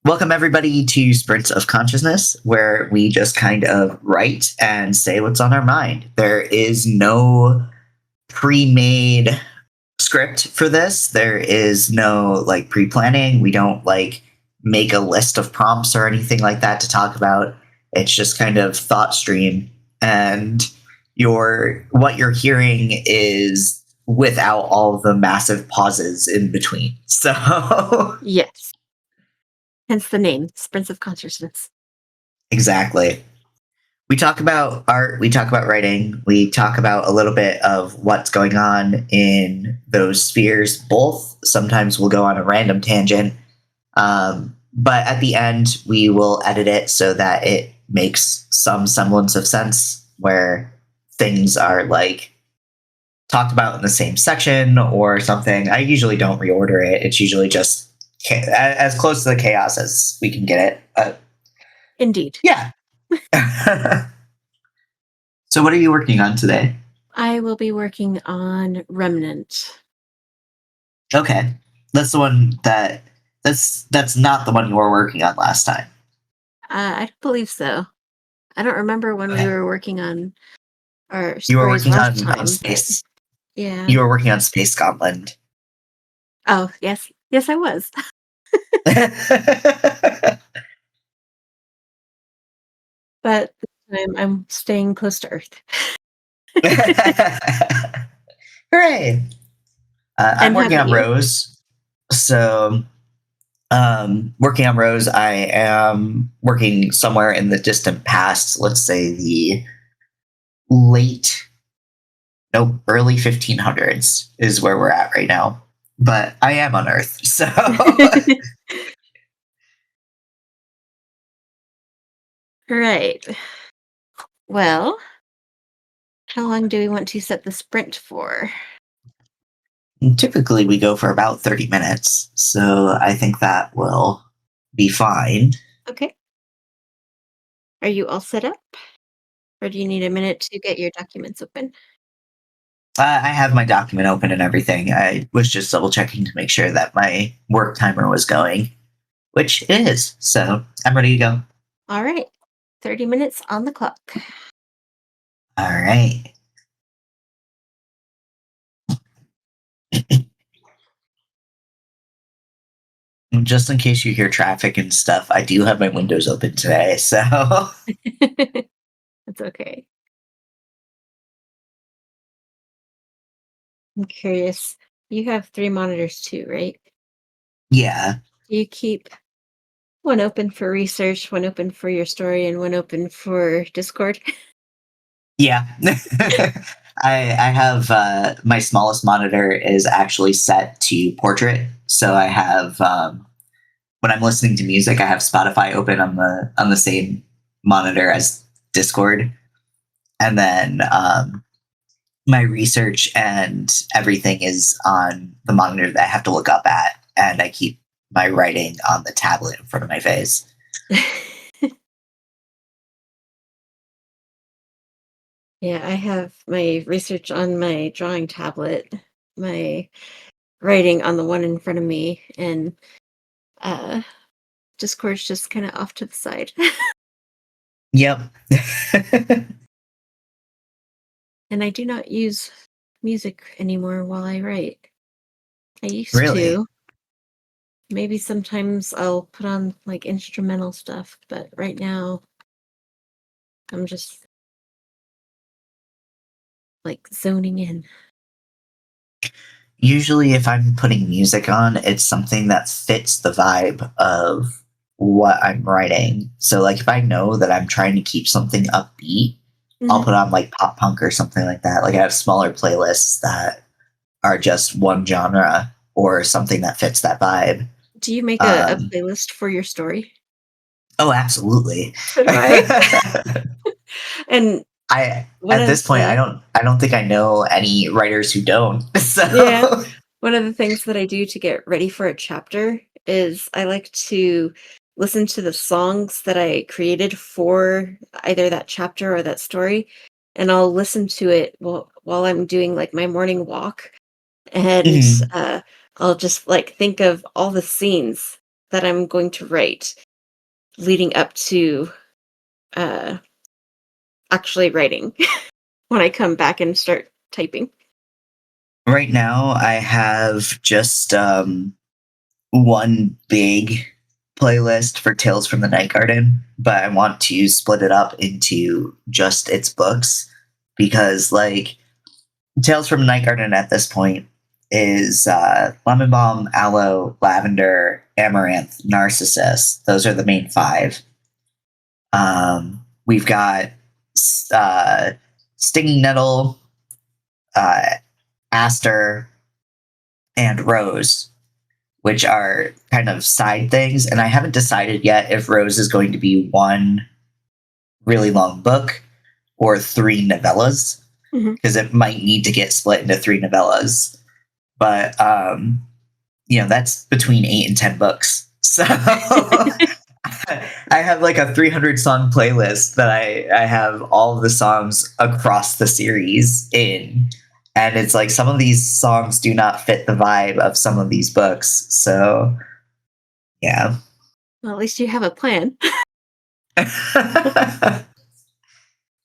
Welcome, everybody, to Sprints of Consciousness, where we just kind of write and say what's on our mind. There is no pre made script for this, there is no pre planning. We don't make a list of prompts or anything like that to talk about. It's just kind of thought stream. And what you're hearing is without all the massive pauses in between. So, Yes. Hence the name, Sprints of Consciousness. exactly. We talk about art, we talk about writing, we talk about a little bit of what's going on in those spheres. Both sometimes we'll go on a random tangent, but at the end, we will edit it so that it makes some semblance of sense where things are talked about in the same section or something. I usually don't reorder it. It's usually just as close to the chaos as we can get it. Indeed. Yeah. So what are you working on today? I will be working on Remnant. Okay. That's the one that's not the one you were working on last time. I don't believe so. I don't remember when we Okay. were working on our You were stories working last on time. Space. Yeah. You were working on Space Scotland. Oh, yes. Yes, I was. But this time I'm staying close to Earth. Hooray! I'm And how working about on you? Rose. So, working on Rose, I am working somewhere in the distant past. Let's say the early 1500s is where we're at right now. But I am on Earth, so Right. Well, how long do we want to set the sprint for? typically we go for about 30 minutes. So I think that will be fine. Okay. Are you all set up? Or do you need a minute to get your documents open? I have my document open and everything. I was just double checking to make sure that my work timer was going, which it is. So I'm ready to go. All right. 30 minutes on the clock. All right. Just in case you hear traffic and stuff, I do have my windows open today. So That's okay. I'm curious. You have 3 monitors too, right? yeah. Do you keep one open for research, one open for your story, and one open for Discord? Yeah. I have my smallest monitor is actually set to portrait. So I have when I'm listening to music, I have Spotify open on the same monitor as Discord. And then my research and everything is on the monitor that I have to look up at, and I keep my writing on the tablet in front of my face. Yeah, I have my research on my drawing tablet, my writing on the one in front of me, and uh Discord's just kind of off to the side. Yep. And I do not use music anymore while I write. I used Really? to. Maybe sometimes I'll put on instrumental stuff, but right now I'm just zoning in. Usually, if I'm putting music on, it's something that fits the vibe of what I'm writing. So, if I know that I'm trying to keep something upbeat, I'll Mhm. put on pop punk or something like that. I have smaller playlists that are just one genre or something that fits that vibe. Do you make a Um, playlist for your story? oh, absolutely. So do I. And I one At of this point, the I don't think I know any writers who don't. yeah, So one of the things that I do to get ready for a chapter is I like to listen to the songs that I created for either that chapter or that story, and I'll listen to it while I'm doing my morning walk, and Mhm. I'll just think of all the scenes that I'm going to write leading up to actually writing when I come back and start typing? Right now, I have just one big playlist for Tales from the Night Garden, but I want to split it up into just its books because, like, Tales from the Night Garden at this point is Lemon Balm, Aloe, Lavender, Amaranth, Narcissus. Those are the main five. We've got Stinging Nettle, Aster, and Rose, which are kind of side things. And I haven't decided yet if Rose is going to be one really long book or three novellas, because it might need to get split into three novellas. But, that's between 8 and 10 books. So I have like a 300 song playlist that I have all of the songs across the series in. And it's like some of these songs do not fit the vibe of some of these books. So, yeah. Well, at least you have a plan.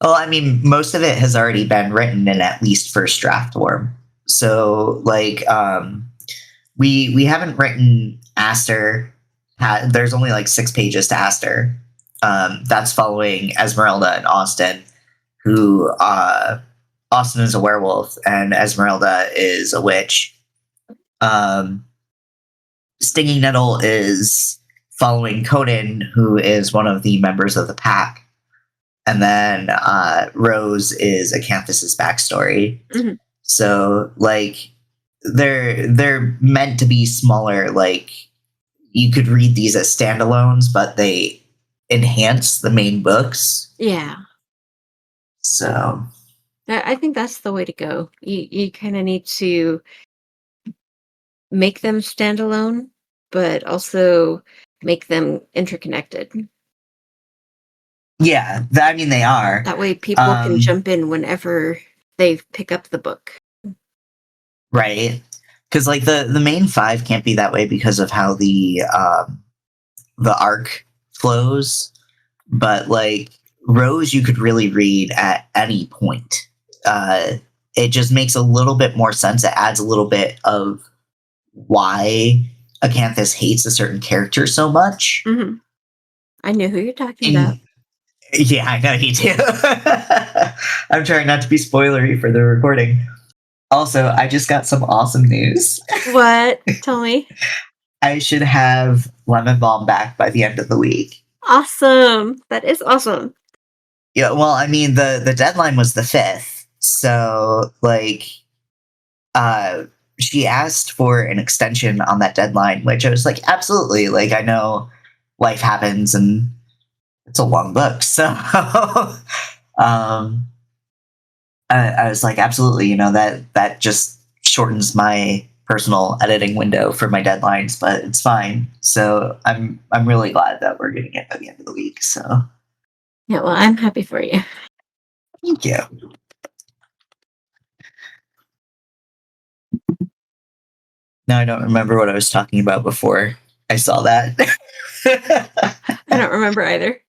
Well, I mean, most of it has already been written in at least first draft form. So, like, we haven't written Aster. There's only like 6 pages to Aster. That's following Esmeralda and Austin, who Austin is a werewolf and Esmeralda is a witch. Stinging Nettle is following Conan, who is one of the members of the pack. And then Rose is Acanthus's backstory. Mm-hmm. So, like, they're meant to be smaller. Like, you could read these as standalones, but they enhance the main books. Yeah. So I think that's the way to go. You kind of need to make them standalone, but also make them interconnected. yeah, I mean, they are. That way people can jump in whenever they pick up the book. Right. Because, like, the main 5 can't be that way because of how the arc flows. But, like, Rose, you could really read at any point. It just makes a little bit more sense. It adds a little bit of why Acanthus hates a certain character so much. Mm-hmm. I know who you're talking about. Yeah, I know you do. I'm trying not to be spoilery for the recording. Also, I just got some awesome news. What? Tell me. I should have Lemon Balm back by the end of the week. Awesome. That is awesome. Yeah, well, I mean, the deadline was the 5th. So, like, she asked for an extension on that deadline, which I was like, absolutely. Like, I know life happens and it's a long book. So, I was like, absolutely, that just shortens my personal editing window for my deadlines, but it's fine. So I'm really glad that we're getting it by the end of the week. So yeah, well, I'm happy for you. Thank you. Now I don't remember what I was talking about before I saw that. I don't remember either.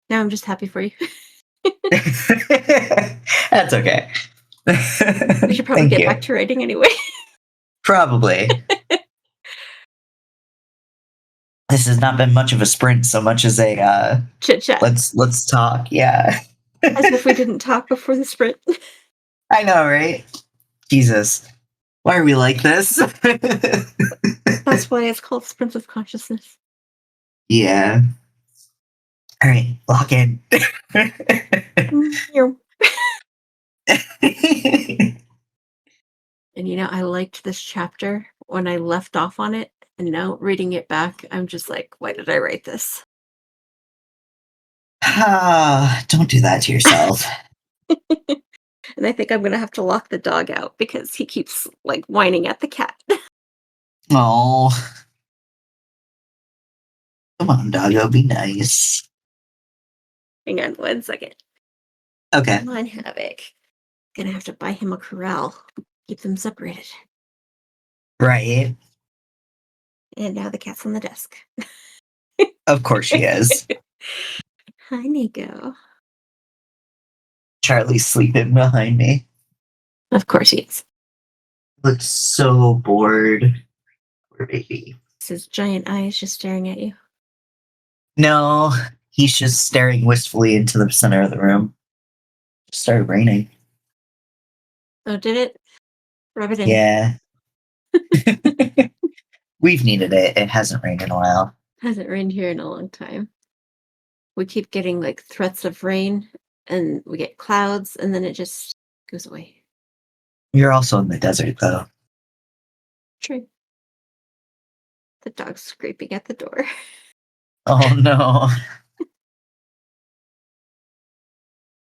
Now I'm just happy for you. That's okay. We should probably get back to writing anyway. Probably. This has not been much of a sprint so much as a chit chat. Let's talk. Yeah. As if we didn't talk before the sprint. I know, right? Jesus. Why are we like this? That's why it's called Sprints of Consciousness. Yeah. All right, lock in. And I liked this chapter when I left off on it, and now reading it back, I'm just like, why did I write this? Don't do that to yourself. And I think I'm going to have to lock the dog out because he keeps like whining at the cat. Oh. Come on, doggo, be nice. Hang on 1 second. Okay. Come on, Havoc. Gonna have to buy him a corral. Keep them separated. Right. And now the cat's on the desk. Of course she is. Hi, Nico. Charlie's sleeping behind me. Of course he is. Looks so bored. Poor baby. His giant eyes just staring at you. No, he's just staring wistfully into the center of the room. It started raining. Oh, did it? Rub it in. Yeah. We've needed it. It hasn't rained in a while. Hasn't rained here in a long time. We keep getting like threats of rain, and we get clouds, and then it just goes away. You're also in the desert, though. True. The dog's scraping at the door. Oh, no.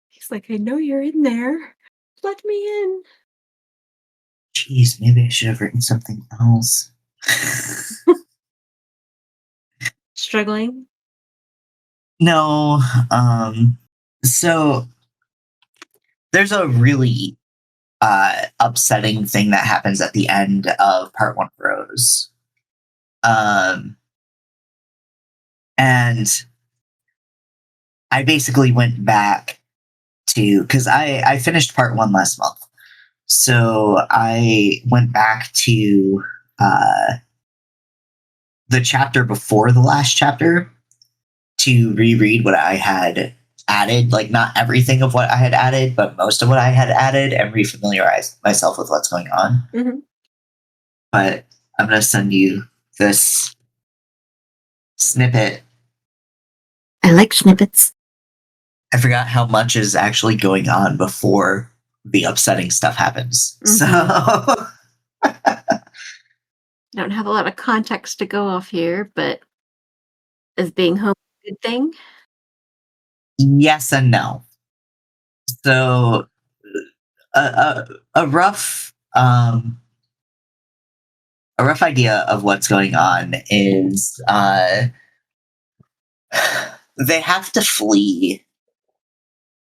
He's like, I know you're in there. Let me in. Jeez, maybe I should have written something else. Struggling? No. So there's a really upsetting thing that happens at the end of part 1 of Rose. And I basically went back to, because I finished part 1 last month. So I went back to the chapter before the last chapter to reread what I had added, like not everything of what I had added, but most of what I had added, and refamiliarize myself with what's going on. Mm-hmm. But I'm going to send you this snippet. I like snippets. I forgot how much is actually going on before the upsetting stuff happens. Mm-hmm. So I don't have a lot of context to go off here, but is being home a good thing? yes and no. So a rough idea of what's going on is they have to flee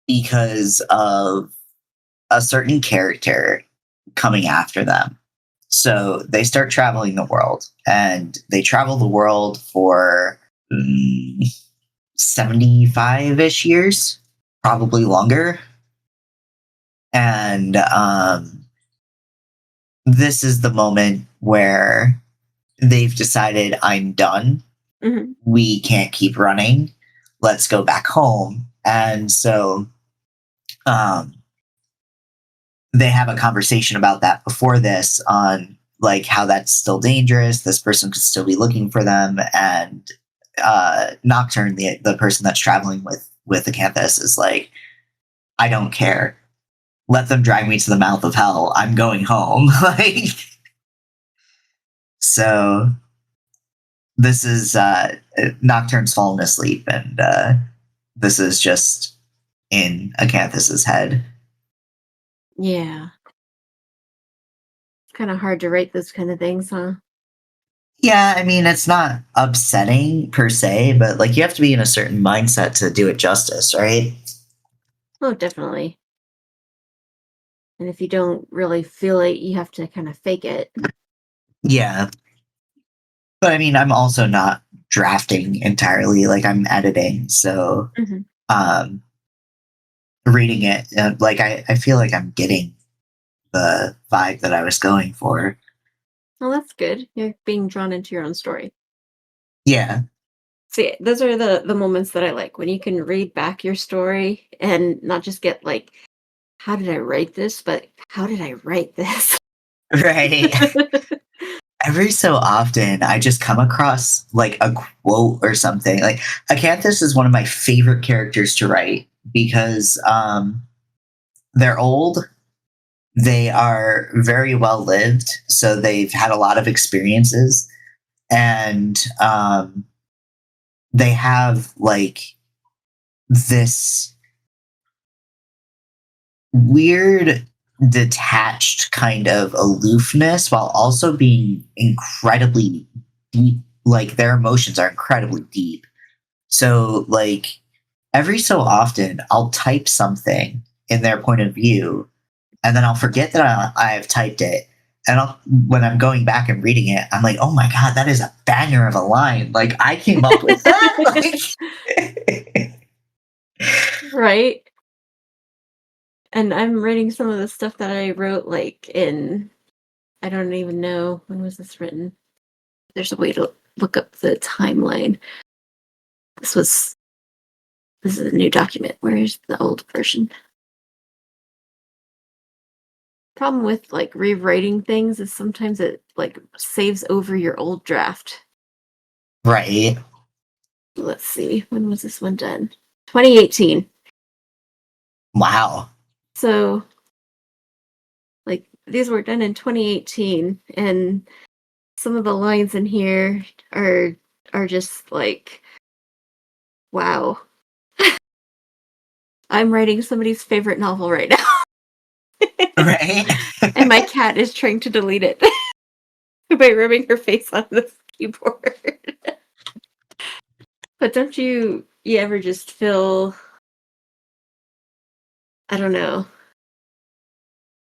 because of a certain character coming after them. So they start traveling the world, and they travel the world for 75-ish years, probably longer. And this is the moment where they've decided, I'm done. Mm-hmm. We can't keep running. Let's go back home. And so they have a conversation about that before this, on like how that's still dangerous. This person could still be looking for them. And Nocturne, the person that's traveling with Acanthus, is like, I don't care. Let them drag me to the mouth of hell. I'm going home. Like, so this is Nocturne's fallen asleep, and this is just in Acanthus's head. Yeah. It's kind of hard to write those kind of things, huh? Yeah, I mean, it's not upsetting per se, but like you have to be in a certain mindset to do it justice, right? Oh, definitely. And if you don't really feel it, you have to kind of fake it. Yeah. But I mean, I'm also not drafting entirely, like I'm editing. So Mm-hmm. Reading it, like I feel like I'm getting the vibe that I was going for. Well, that's good. You're being drawn into your own story. Yeah. See, those are the moments that I like, when you can read back your story and not just get like, how did I write this, but how did I write this? Right. Every so often, I just come across like a quote or something. Like Acanthus is one of my favorite characters to write because they're old. They are very well lived, so they've had a lot of experiences, and they have like this weird detached kind of aloofness while also being incredibly deep. Like their emotions are incredibly deep. So like every so often I'll type something in their point of view, and then I'll forget that I have typed it, and when I'm going back and reading it, I'm like, oh my god, that is a banger of a line. Like I came up with that. Like, Right? And I'm writing some of the stuff that I wrote, like, in I don't even know, when was this written? There's a way to look up the timeline. This is a new document. Where's the old version? Problem with, like, rewriting things is sometimes it, like, saves over your old draft. right. Let's see, when was this one done? 2018. Wow. So, like, these were done in 2018, and some of the lines in here are just like, wow. I'm writing somebody's favorite novel right now. Right. And my cat is trying to delete it by rubbing her face on the keyboard. But don't you ever just feel, I don't know,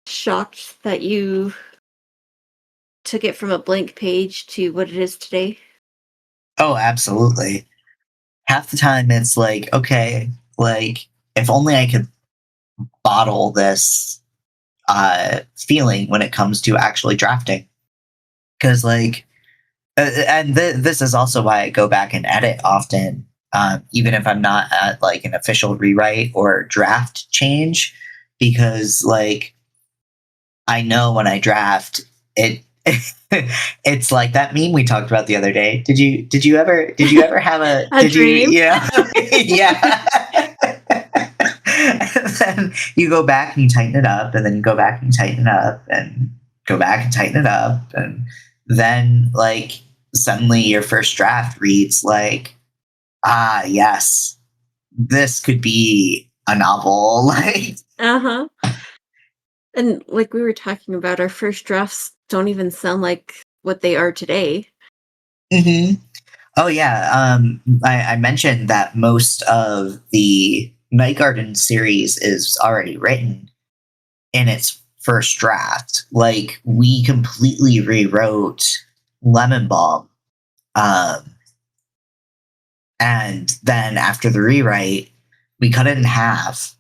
shocked that you took it from a blank page to what it is today? Oh, absolutely. Half the time it's like, okay, like if only I could bottle this feeling when it comes to actually drafting. Because like, this is also why I go back and edit often, even if I'm not at like an official rewrite or draft change, because like I know when I draft it. It's like that meme we talked about the other day. Did you ever have a A did you dream? yeah yeah and then you go back and you tighten it up, and then you go back and you tighten it up and go back and tighten it up, and then like suddenly your first draft reads like, ah, yes, this could be a novel. Like, Uh-huh. And like we were talking about, our first drafts don't even sound like what they are today. mhm. Oh yeah, I mentioned that most of the Night Garden series is already written in its first draft. Like we completely rewrote Lemon Balm, um, and then after the rewrite, we cut it in half,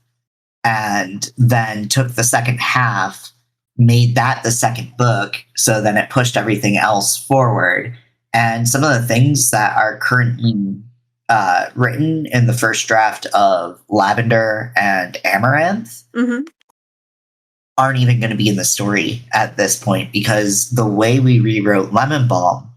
and then took the second half, made that the second book, so then it pushed everything else forward. And some of the things that are currently written in the first draft of Lavender and Amaranth Mm-hmm. aren't even going to be in the story at this point, because the way we rewrote Lemon Balm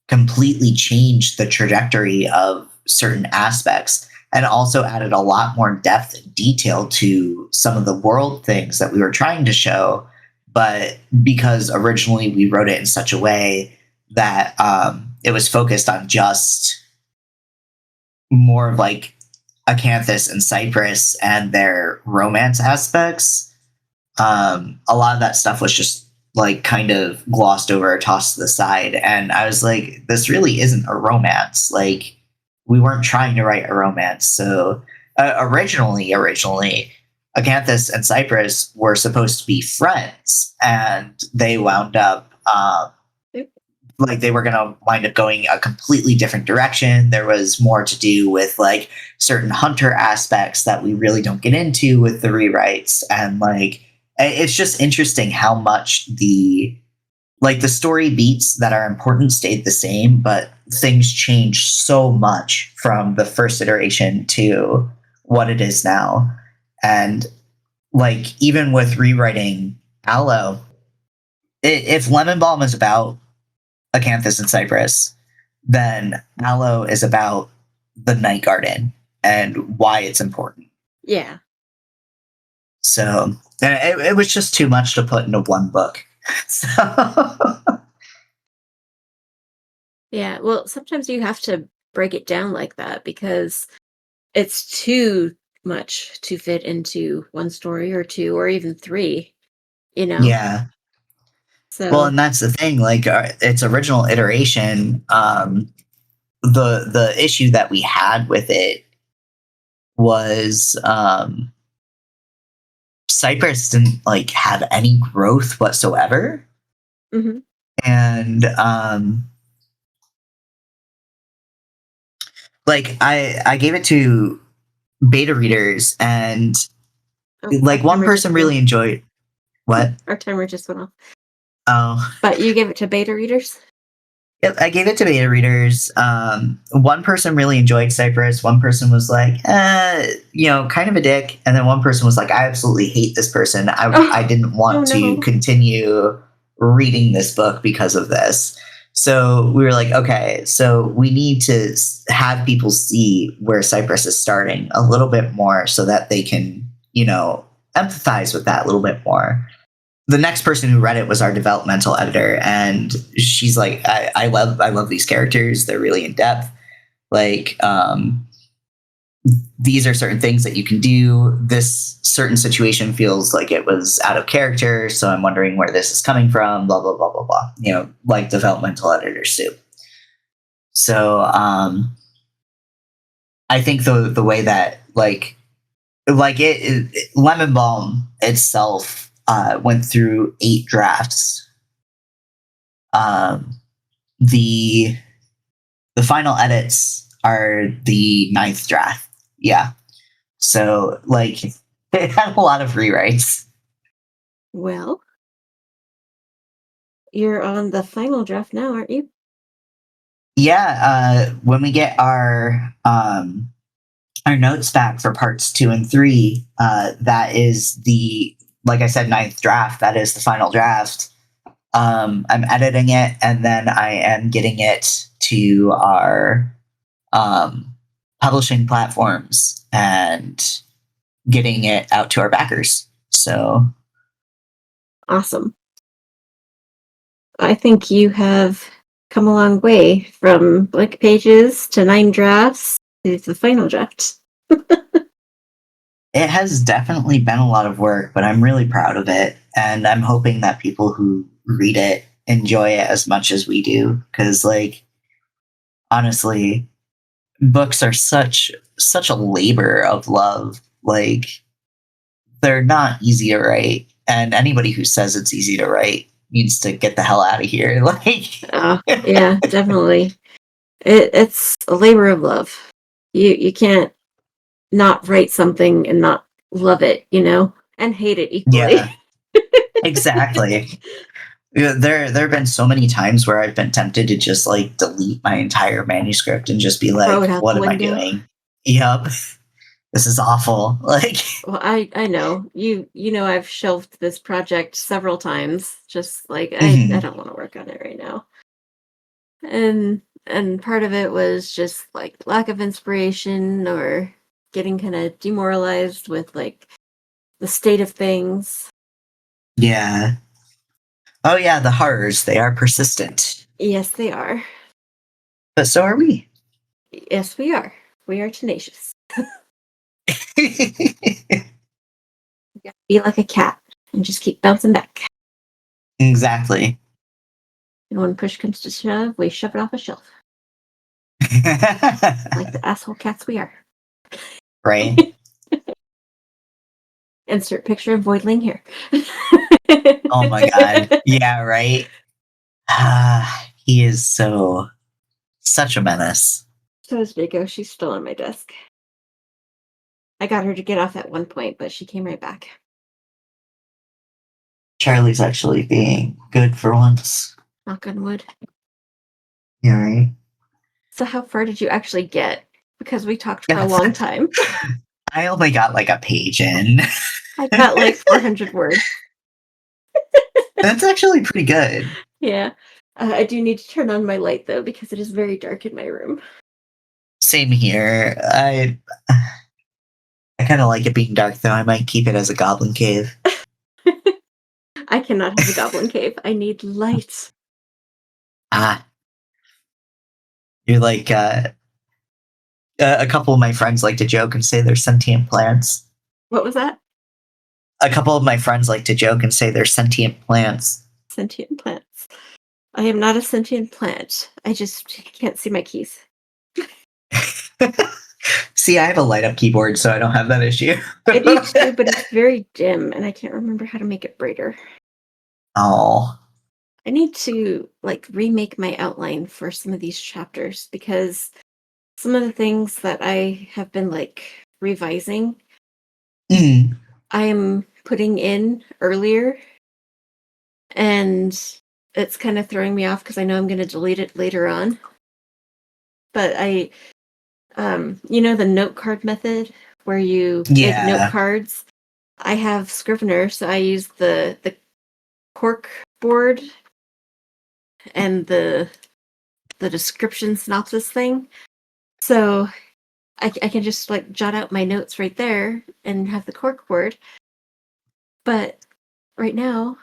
completely changed the trajectory of certain aspects, and also added a lot more depth and detail to some of the world things that we were trying to show. But because originally we wrote it in such a way that it was focused on just more of like Acanthus and Cypress and their romance aspects, a lot of that stuff was just like kind of glossed over or tossed to the side. And I was like, this really isn't a romance. Like, we weren't trying to write a romance. So originally, Acanthus and Cypress were supposed to be friends, and they wound up like they were going to wind up going a completely different direction. There was more to do with like certain hunter aspects that we really don't get into with the rewrites. And like, it's just interesting how much the story beats that are important stayed the same, but things changed so much from the first iteration to what it is now. And like, even with rewriting Aloe, if Lemon Balm is about Acanthus and Cypress, then Aloe is about the Night Garden and why it's important. Yeah. So it was just too much to put into one book. So Yeah. Well, sometimes you have to break it down like that because it's too much to fit into one story or two or even three, you know? yeah. Well, So, and that's the thing. Like its original iteration, the issue that we had with it was Cypress didn't like have any growth whatsoever. Mm-hmm. And like I gave it to beta readers, and Oh, our like one timer just person went really off. enjoyed what? Our timer just went off. Oh, But you gave it to beta readers? yep, I gave it to beta readers. One person really enjoyed Cypress. One person was like, kind of a dick. And then one person was like, I absolutely hate this person. I didn't Oh want to no. continue reading this book because of this. So we were like, okay, so we need to have people see where Cypress is starting a little bit more so that they can, empathize with that a little bit more. The next person who read it was our developmental editor, and she's like, I love these characters. They're really in depth. Like, these are certain things that you can do. This certain situation feels like it was out of character, so I'm wondering where this is coming from. Blah blah blah blah blah. Like developmental editors do. So I think the way that Lemon Balm itself went through 8 drafts. The final edits are the 9th draft. Yeah. So like it had a lot of rewrites. Well, you're on the final draft now, aren't you? Yeah. When we get our notes back for parts 2 and 3, that is like I said, 9th draft. That is the final draft. I'm editing it, and then I am getting it to our publishing platforms and getting it out to our backers. So Awesome. I think you have come a long way from blank pages to 9 drafts to the final draft. it has definitely been a lot of work, but I'm really proud of it. And I'm hoping that people who read it enjoy it as much as we do. Because, like, honestly, books are such a labor of love. Like, they're not easy to write. And anybody who says it's easy to write needs to get the hell out of here. Like, yeah, definitely. It's a labor of love. You can't not write something and not love it, and hate it equally. yeah, exactly. Yeah, there have been so many times where I've been tempted to just like delete my entire manuscript and just be Throw like, it out what the am I window. doing? Yep. This is awful. Like, Well, I know. I've shelved this project several times. Just like I mhm. don't want to work on it right now. And part of it was just like lack of inspiration or getting kind of demoralized with like the state of things. Yeah. Oh yeah, the horrors, they are persistent. Yes, they are. But so are we. Yes, we are. We are tenacious. You gotta be like a cat and just keep bouncing back. Exactly. And when push comes to shove, we shove it off a shelf. Like the asshole cats we are. Right? Insert picture of Voidling here. Oh my god. Yeah, right? He is such a menace. So is Vigo. She's still on my desk. I got her to get off at one point, but she came right back. Charlie's actually being good for once. Knock on wood. Yeah, right? So how far did you actually get? Because we talked for a long time. I only got like a page in. I got like 400 words. That's actually pretty good. Yeah. I do need to turn on my light though, because it is very dark in my room. Same here. I kind of like it being dark though. I might keep it as a goblin cave. I cannot have a goblin cave. I need light. Ah, you're like a couple of my friends like to joke and say they're sentient plants. What was that? A couple of my friends like to joke and say they're sentient plants. Sentient plants. I am not a sentient plant. I just can't see my keys. See, I have a light up keyboard, so I don't have that issue. I do too, but it's very dim, and I can't remember how to make it brighter. Oh, I need to like remake my outline for some of these chapters because some of the things that I have been like revising, Mm. I'm putting in earlier, and it's kind of throwing me off because I know I'm going to delete it later on. But the note card method where you make note Yeah. cards. I have Scrivener, so I use the cork board and the description synopsis thing. So I can just like jot out my notes right there and have the cork board. But right now,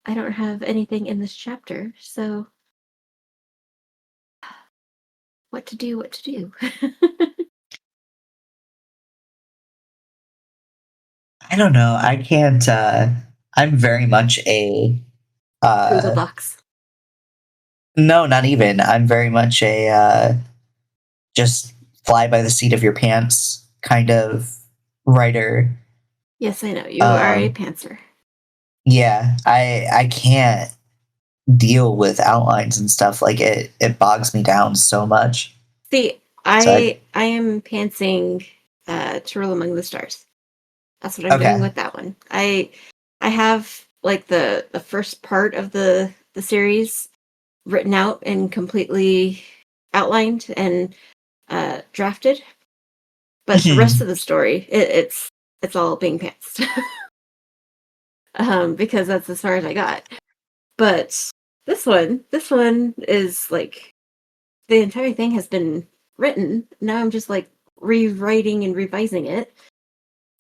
I don't have anything in this chapter, so what to do? I don't know. I can't. I'm very much a. Google Uh, Docs. no, not even. I'm very much a just fly by the seat of your pants kind of writer. Yes, I know you are a Um, pantser. yeah, I can't deal with outlines and stuff. Like it bogs me down so much. See, So I am pantsing To Rule Among the Stars. That's what I'm doing okay. with that one. I have like the first part of the series written out and completely outlined and drafted, but the rest of the story it's all being pantsed. Because that's as far as I got. But this one is like the entire thing has been written. Now I'm just like rewriting and revising it.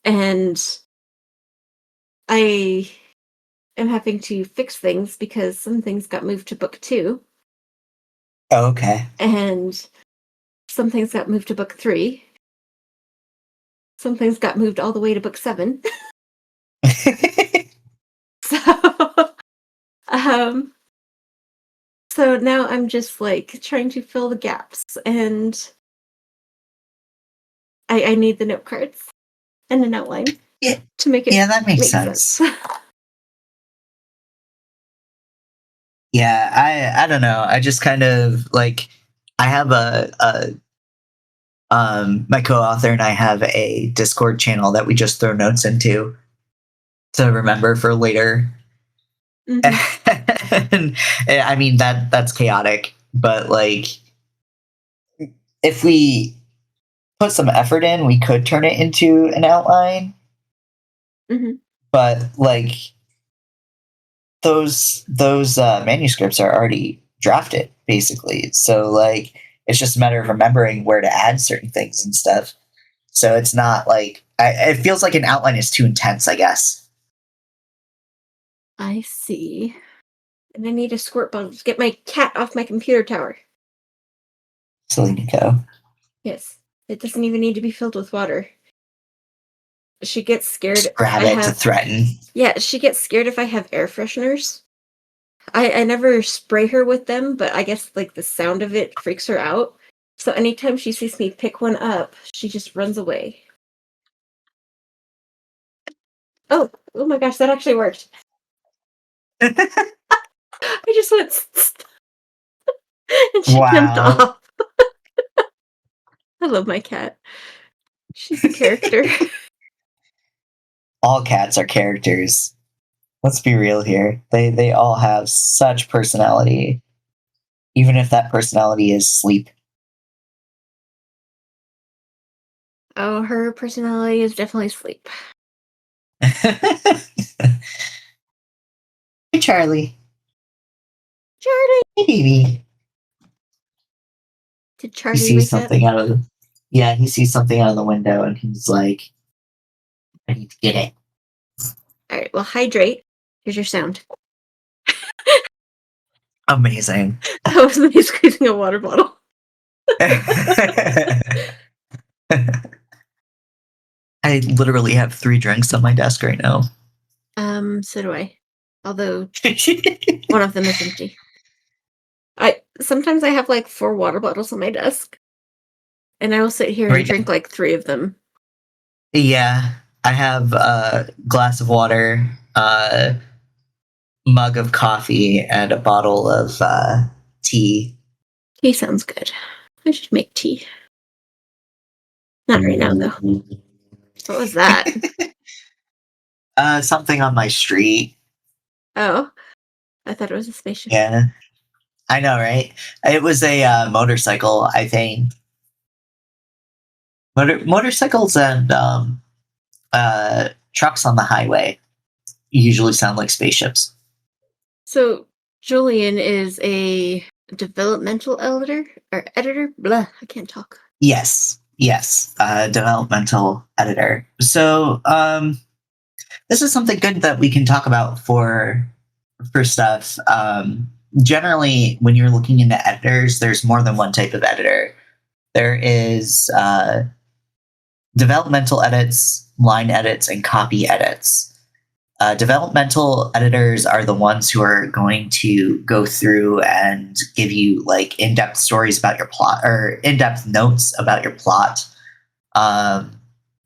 And I am having to fix things because some things got moved to book 2 Okay. and some things got moved to book 3. Some things got moved all the way to book 7. So um so now I'm just like trying to fill the gaps, and I need the note cards and an outline yeah, to make it yeah, that makes make sense. sense. Yeah, I don't know. I just kind of like I have a my co-author and I have a Discord channel that we just throw notes into to remember for later. Mhm. And I mean that's chaotic, but like if we put some effort in, we could turn it into an outline, Mhm. but like those manuscripts are already drafted basically. So like it's just a matter of remembering where to add certain things and stuff. So it's not like it feels like an outline is too intense, I guess. I see. And I need a squirt bottle to get my cat off my computer tower. Silly Nico. Yes. It doesn't even need to be filled with water. She gets scared Just if grab I it to have threaten. Yeah, she gets scared if I have air fresheners. I never spray her with them, but I guess like the sound of it freaks her out. So anytime she sees me pick one up, she just runs away. Oh my gosh, that actually worked. I just went and she jumped Wow. off. I love my cat. She's a character. All cats are characters. Let's be real here. They all have such personality, even if that personality is sleep. Oh, her personality is definitely sleep. Hey Charlie. Charlie! Hey baby. Did He Charlie sees wake up? something out of the yeah, he sees something out of the window and he's like, I need to get it. Alright, well, hydrate. Here's your sound. Amazing. That was me squeezing a water bottle. I literally have 3 drinks on my desk right now. So do I. Although one of them is empty. Sometimes I have like 4 water bottles on my desk, and I will sit here and Right drink now. like 3 of them. Yeah, I have a glass of water, mug of coffee and a bottle of tea. Tea sounds good. I should make tea. Not right now, though. What was that? Something on my street. Oh, I thought it was a spaceship. Yeah, I know, right? It was a motorcycle, I think. Motorcycles and trucks on the highway usually sound like spaceships. So Julian is a developmental editor. Blah, I can't talk. Yes, developmental editor. So this is something good that we can talk about for stuff. Generally, when you're looking into editors, there's more than one type of editor. There is developmental edits, line edits, and copy edits. Developmental editors are the ones who are going to go through and give you like in-depth stories about your plot or in-depth notes about your plot.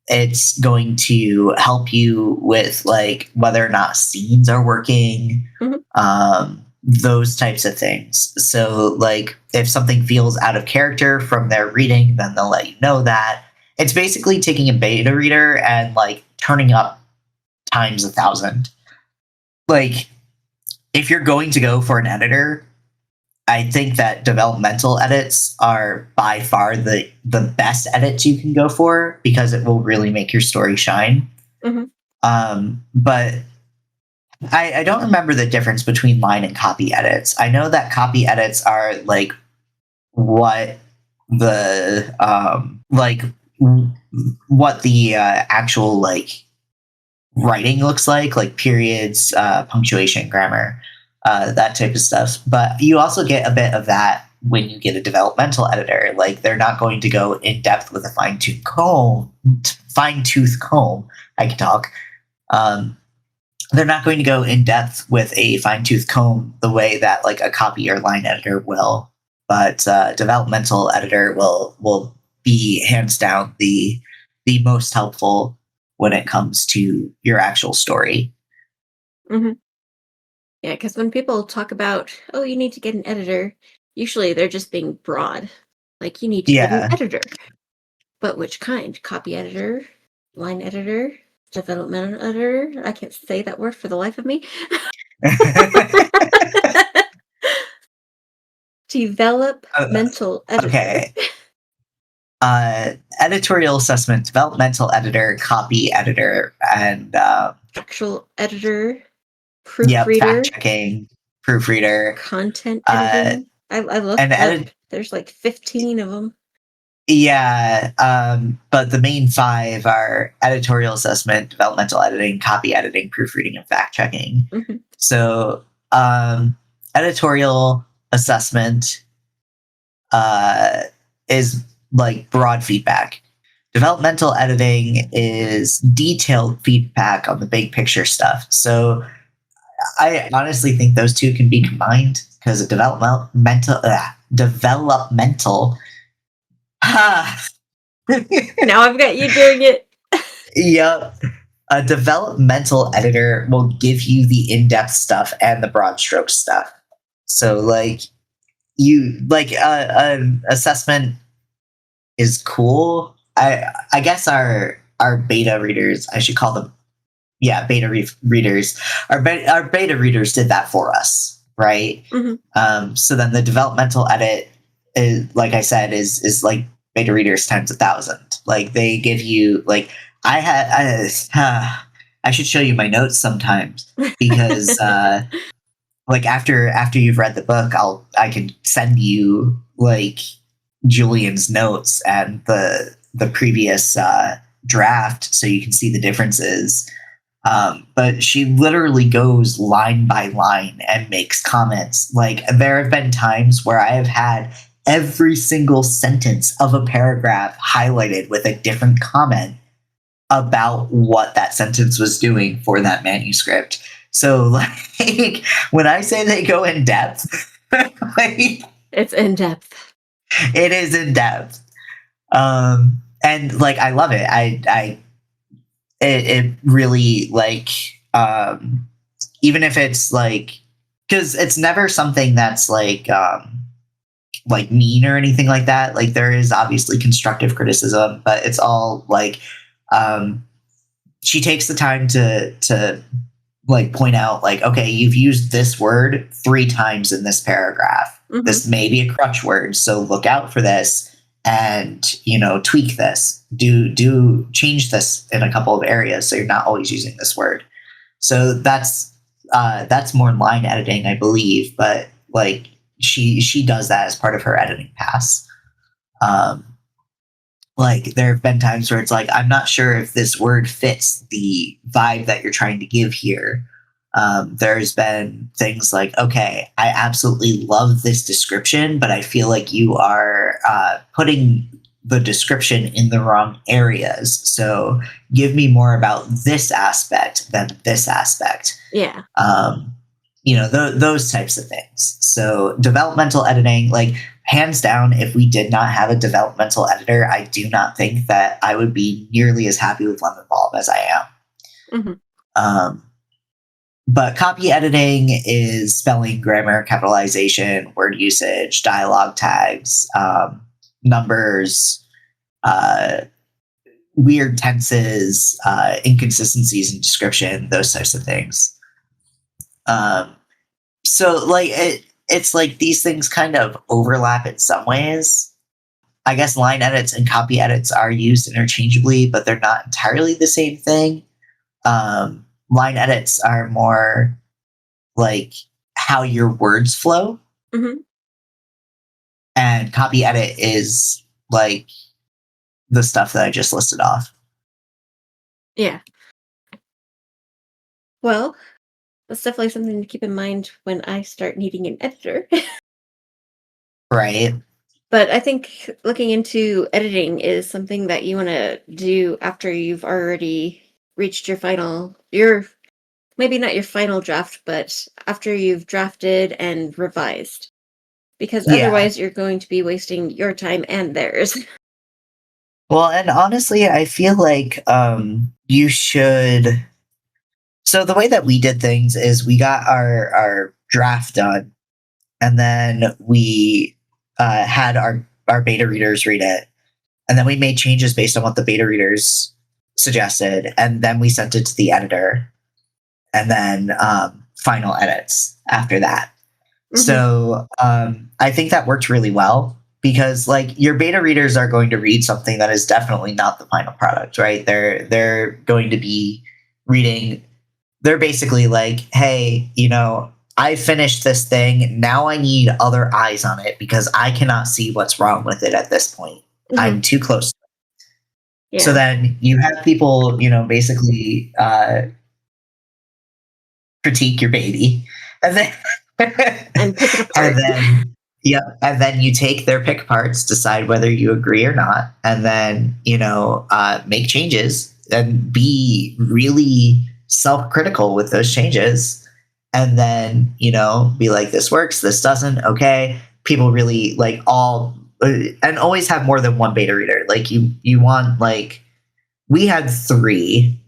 It's going to help you with like whether or not scenes are working, those types of things. So like if something feels out of character from their reading, then they'll let you know that. It's basically taking a beta reader and like turning up times 1,000. Like if you're going to go for an editor, I think that developmental edits are by far the best edits you can go for because it will really make your story shine. But I don't remember the difference between line and copy edits. I know that copy edits are like what the actual like writing looks like periods, punctuation, grammar, that type of stuff. But you also get a bit of that when you get a developmental editor. Like they're not going to go in depth with a fine-tooth comb. I can talk. They're not going to go in depth with a fine-tooth comb the way that like a copy or line editor will. But developmental editor will be hands down the most helpful when it comes to your actual story. Yeah, because when people talk about, oh, you need to get an editor, usually they're just being broad. Like, you need to get an editor. But which kind? Copy editor? Line editor? Developmental editor? I can't say that word for the life of me. Developmental editor. Okay. Editorial assessment, developmental editor, copy editor, and actual editor, proofreader, fact checking, proofreader, content editing. I looked up. There's like 15 of them. Yeah, but the main 5 are editorial assessment, developmental editing, copy editing, proofreading, and fact checking. So, editorial assessment is like broad feedback. Developmental editing is detailed feedback on the big picture stuff. So I honestly think those two can be combined because a developmental now I've got you doing it. Yep. A developmental editor will give you the in-depth stuff and the broad stroke stuff. So like you like an assessment is cool. I guess our beta readers, I should call them, beta readers. Our beta readers did that for us, right? So then the developmental edit is, like I said, is like beta readers times 1,000. Like they give you like I should show you my notes sometimes because like after you've read the book, I can send you like Julian's notes and the previous draft so you can see the differences. But she literally goes line by line and makes comments. Like there have been times where I have had every single sentence of a paragraph highlighted with a different comment about what that sentence was doing for that manuscript. So like when I say they go in depth, like, it's in depth. It is in depth. And like I love it. It really like even if it's like, because it's never something that's like mean or anything like that. Like there is obviously constructive criticism, but it's all like she takes the time to like point out like, okay, you've used this word 3 times in this paragraph. Mhm. This may be a crutch word, so look out for this and, you know, tweak this. Do change this in a couple of areas so you're not always using this word. So that's more line editing, I believe, but like she does that as part of her editing pass. Like there have been times where it's like, I'm not sure if this word fits the vibe that you're trying to give here. There's been things like, okay, I absolutely love this description, but I feel like you are putting the description in the wrong areas. So give me more about this aspect than this aspect. Yeah. You know, those types of things. So developmental editing, like hands down, if we did not have a developmental editor, I do not think that I would be nearly as happy with Lemon Bulb as I am. Mhm. But copy editing is spelling, grammar, capitalization, word usage, dialogue tags, numbers, weird tenses, inconsistencies in description, those types of things. So like it's like these things kind of overlap in some ways. I guess line edits and copy edits are used interchangeably, but they're not entirely the same thing. Line edits are more like how your words flow, Mhm. and copy edit is like the stuff that I just listed off. Yeah. Well, that's definitely something to keep in mind when I start needing an editor. Right. But I think looking into editing is something that you want to do after you've already reached your maybe not your final draft, but after you've drafted and revised. Because Yeah. otherwise you're going to be wasting your time and theirs. Well, and honestly, I feel like you should. So the way that we did things is we got our draft done, and then we had our beta readers read it, and then we made changes based on what the beta readers suggested, and then we sent it to the editor, and then final edits after that. Mhm. So I think that worked really well because like your beta readers are going to read something that is definitely not the final product, right? They're going to be reading. They're basically like, hey, you know, I finished this thing. Now I need other eyes on it because I cannot see what's wrong with it at this point. I'm Mhm. too close. So Yeah. then you have people, you know, basically critique your baby, and then And pick it apart. and then yeah, and then you take their pick parts, decide whether you agree or not, and then you know make changes and be really self-critical with those changes, and then you know be like, this works, this doesn't. Okay, people really like all and always have more than one beta reader. Like you want like we had 3.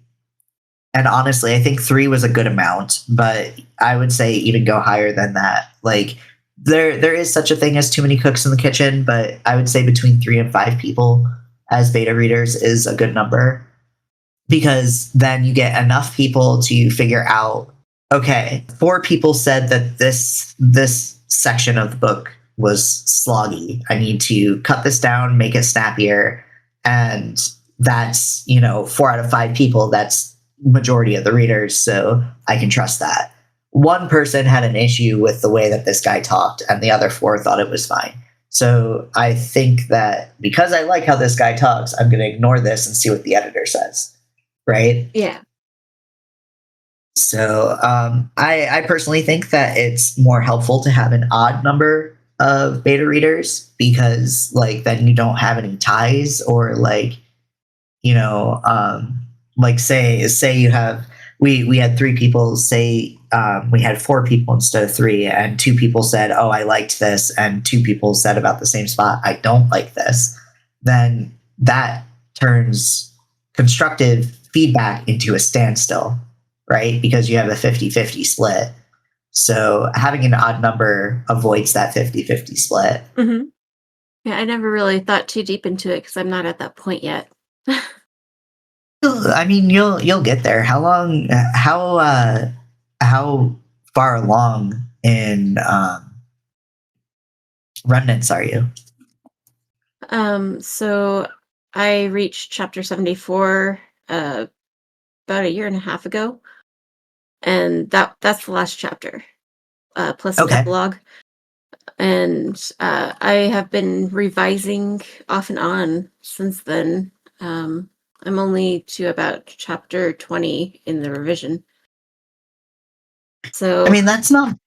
And honestly, I think 3 was a good amount, but I would say even go higher than that. Like there is such a thing as too many cooks in the kitchen, but I would say between 3 and 5 people as beta readers is a good number because then you get enough people to figure out, okay, 4 people said that this section of the book was sloggy. I need to cut this down, make it snappier, and that's, you know, 4 out of 5 people, that's majority of the readers, so I can trust that. One person had an issue with the way that this guy talked, and the other 4 thought it was fine. So I think that because I like how this guy talks, I'm going to ignore this and see what the editor says. Right? Yeah. So I personally think that it's more helpful to have an odd number of beta readers because, like, then you don't have any ties or like, you know, like say you have we had 3 people say we had 4 people instead of 3 and 2 people said, oh, I liked this, and 2 people said about the same spot, I don't like this. Then that turns constructive feedback into a standstill, right? Because you have a 50-50 split. So having an odd number avoids that 50-50 split. Hmm. Yeah, I never really thought too deep into it because I'm not at that point yet. I mean, you'll get there. How far along in remnants are you? So I reached chapter 74 about a year and a half ago, and that's the last chapter, plus an Okay. epilogue. And I have been revising off and on since then. I'm only to about chapter 20 in the revision. I So, mean, that's not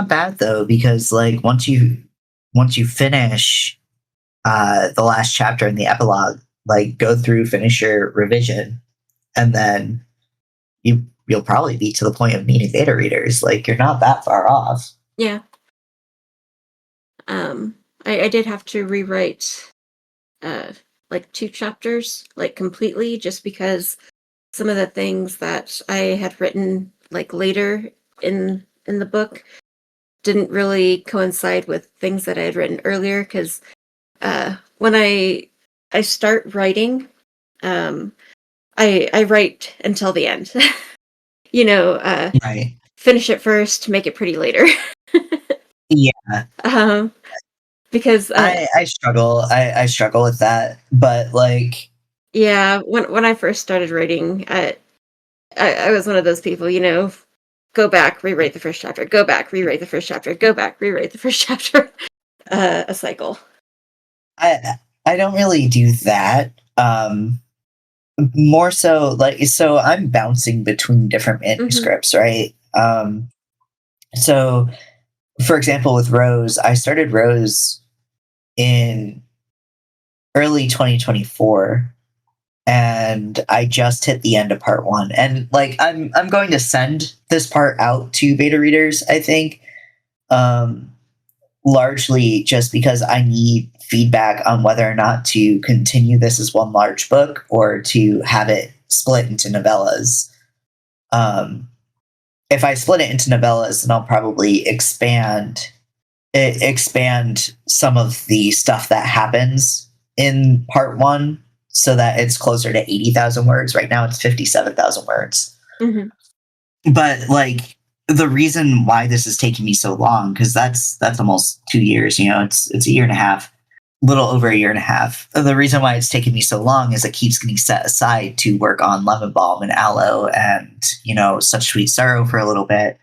bad though, because like once you finish the last chapter in the epilogue, like go through, finish your revision, and then you'll probably be to the point of meeting beta readers. Like you're not that far off. yeah, I did have to rewrite uh, like 2 chapters, like completely, just because some of the things that I had written like later in the book didn't really coincide with things that I had written earlier. Because when I start writing, um, I write until the end. you know, uh, Right. finish it first, make it pretty later. Yeah. um, because I struggle. I struggle with that. But like yeah, when I first started writing, I was one of those people, go back, rewrite the first chapter, go back, rewrite the first chapter, go back, rewrite the first chapter. A cycle. I don't really do that. More so like so I'm bouncing between different Hmm. manuscripts, right? So for example, with Rose, I started Rose in early 2024, and I just hit the end of part 1. And like I'm going to send this part out to beta readers, I think. Um Largely just because I need feedback on whether or not to continue this as one large book or to have it split into novellas. Um, if I split it into novellas, then I'll probably expand some of the stuff that happens in part 1 so that it's closer to 80,000 words. Right now it's 57,000 words. Hmm. But like the reason why this is taking me so long, because that's almost 2 years, it's a year and a half, little over a year and a half. The reason why it's taking me so long is it keeps getting set aside to work on lemon balm and aloe and such sweet sorrow for a little bit.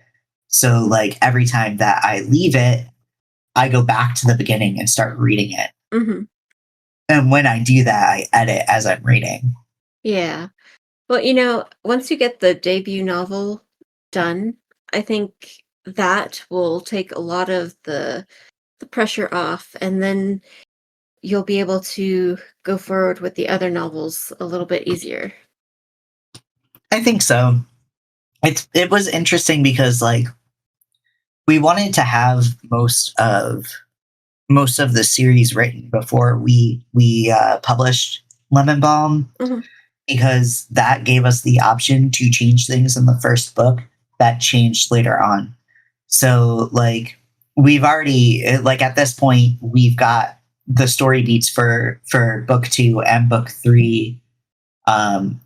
So like every time that I leave it, I go back to the beginning and start reading it. Hmm. And when I do that, I edit as I'm reading. Yeah. Well, once you get the debut novel done, I think that will take a lot of the pressure off, and then you'll be able to go forward with the other novels a little bit easier. I think so. It was interesting because like we wanted to have most of the series written before we published Lemon Balm, Hmm. because that gave us the option to change things in the first book that changed later on. So like we've already like at this point we've got the story beats for book 2 and book 3 um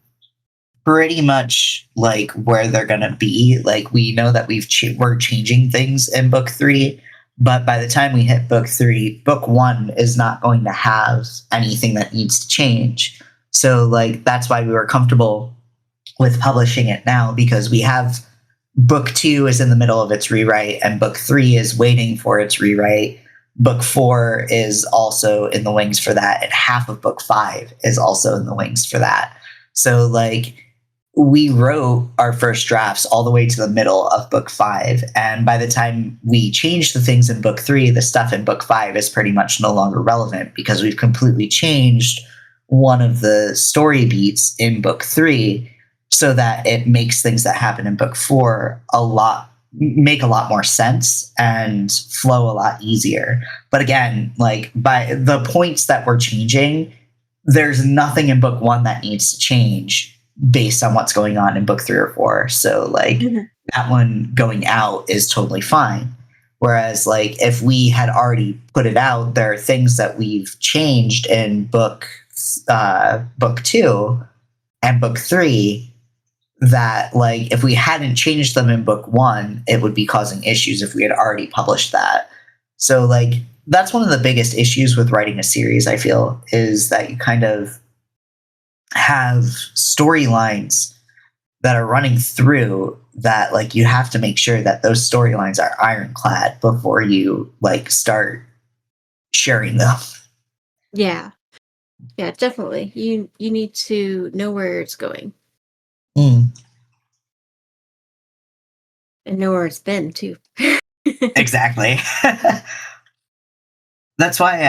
pretty much like where they're gonna be. Like we know that we're changing things in book 3, but by the time we hit book 3, book 1 is not going to have anything that needs to change. So like that's why we were comfortable with publishing it now, because we have book 2 is in the middle of its rewrite and book 3 is waiting for its rewrite. Book 4 is also in the wings for that, and half of book 5 is also in the wings for that. So like we wrote our first drafts all the way to the middle of book 5, and by the time we changed the things in book 3, the stuff in book 5 is pretty much no longer relevant because we've completely changed one of the story beats in book 3 so that it makes things that happen in book 4 make a lot more sense and flow a lot easier. But again, like by the points that we're changing, there's nothing in book 1 that needs to change. based on what's going on in book 3 or 4. So like that one going out is totally fine. Whereas like if we had already put it out, there are things that we've changed in book 2 and book 3 that like if we hadn't changed them in book 1, it would be causing issues if we had already published that. So like that's one of the biggest issues with writing a series, I feel, is that you kind of have storylines that are running through that like you have to make sure that those storylines are ironclad before you like start sharing them. Yeah. Yeah, definitely. You need to know where it's going Mm, and know where it's been too. exactly. That's why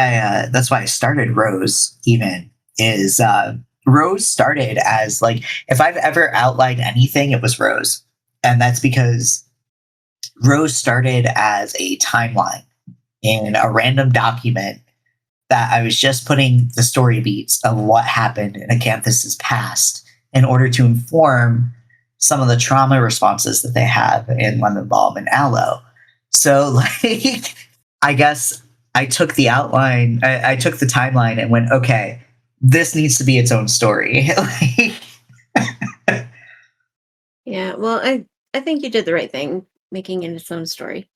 I started Rose. Even is Rose started as like if I've ever outlined anything, it was Rose, and that's because Rose started as a timeline in a random document that I was just putting the story beats of what happened in Acanthus's past in order to inform some of the trauma responses that they have in lemon balm and aloe. So like I guess I took the outline, I took the timeline and went, okay, this needs to be its own story. Yeah, well, I think you did the right thing making it its own story.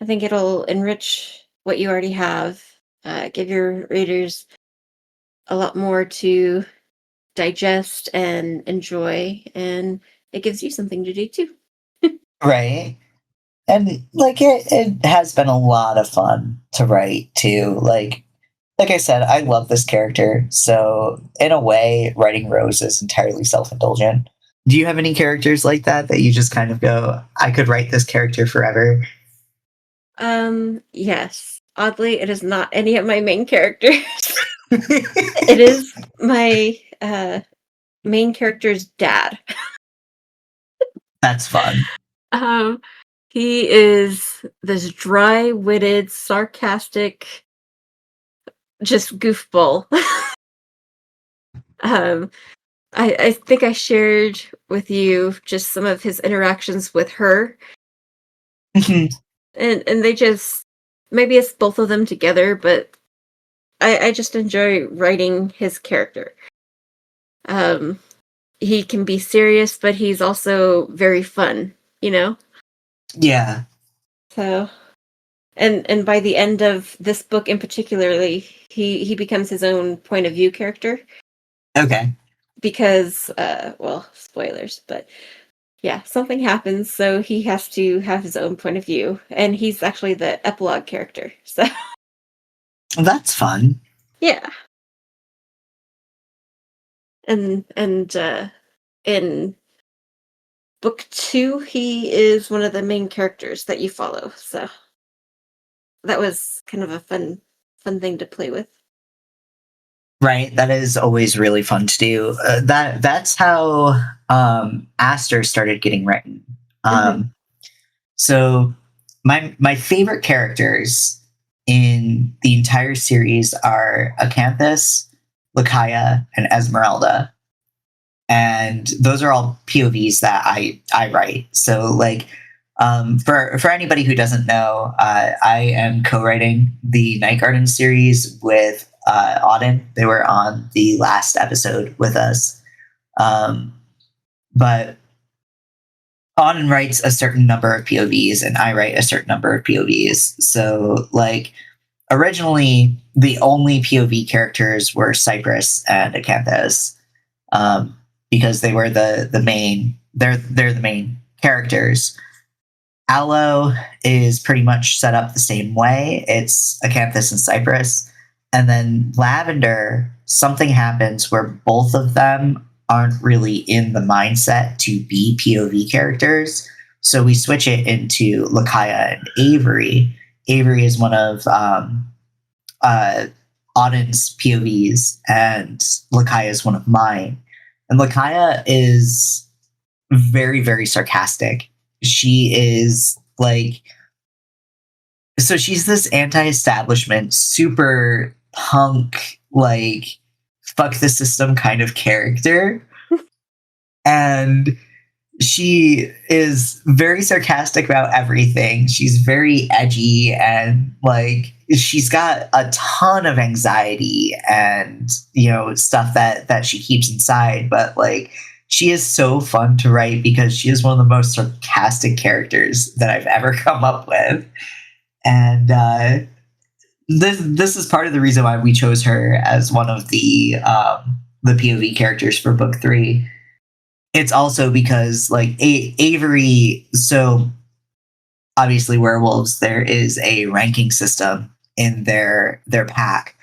I think it'll enrich what you already have, give your readers a lot more to digest and enjoy, and it gives you something to do too. Right. And like it has been a lot of fun to write too. Like I said, I love this character. So in a way, writing Rose is entirely self-indulgent. Do you have any characters like that you just kind of go, I could write this character forever? Yes. Oddly, it is not any of my main characters. It is my main character's dad. That's fun. Um, he is this dry-witted, sarcastic, just goofball. um, I think I shared with you just some of his interactions with her, and they just maybe it's both of them together, but I just enjoy writing his character. Um, he can be serious, but he's also very fun, you know? Yeah. So and by the end of this book in particularly, he becomes his own point of view character Okay. because well, spoilers, but yeah, something happens, so he has to have his own point of view, and he's actually the epilogue character. So That's fun. yeah. And in book 2, he is one of the main characters that you follow. So that was kind of a fun thing to play with. Right. That is always really fun to do. That's how Aster started getting written. Hmm. So my favorite characters in the entire series are Acanthus, Lakaya, and Esmeralda, and those are all POVs that I write. So like for anybody who doesn't know, I am co-writing the Night Garden series with Auden. They were on the last episode with us, but Auden writes a certain number of POVs, and I write a certain number of POVs. So like originally, the only POV characters were Cypress and Acanthus. Because they were the main they're the main characters. Aloe is pretty much set up the same way. It's Acanthus and Cypress. And then Lavender, something happens where both of them aren't really in the mindset to be POV characters. So we switch it into Lakaya and Avery. Avery is one of Auden's POVs, and Lakaya is one of mine. And Lakaya is very, very sarcastic. She is like, so she's this anti-establishment, super punk, like fuck the system kind of character. and she is very sarcastic about everything. She's very edgy, and like she's got a ton of anxiety and stuff that she keeps inside. But like she is so fun to write because she is one of the most sarcastic characters that I've ever come up with. And this is part of the reason why we chose her as one of the POV characters for book 3. It's also because like Avery, so obviously werewolves, there is a ranking system in their pack.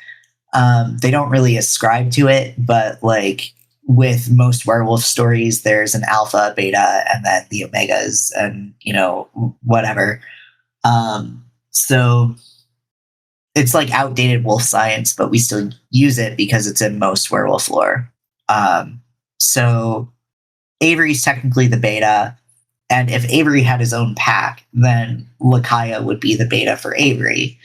They don't really ascribe to it, but like with most werewolf stories, there's an alpha, beta, and then the omegas, and whatever. So it's like outdated wolf science, but we still use it because it's in most werewolf lore. So Avery's technically the beta, and if Avery had his own pack, then Lakaya would be the beta for Avery.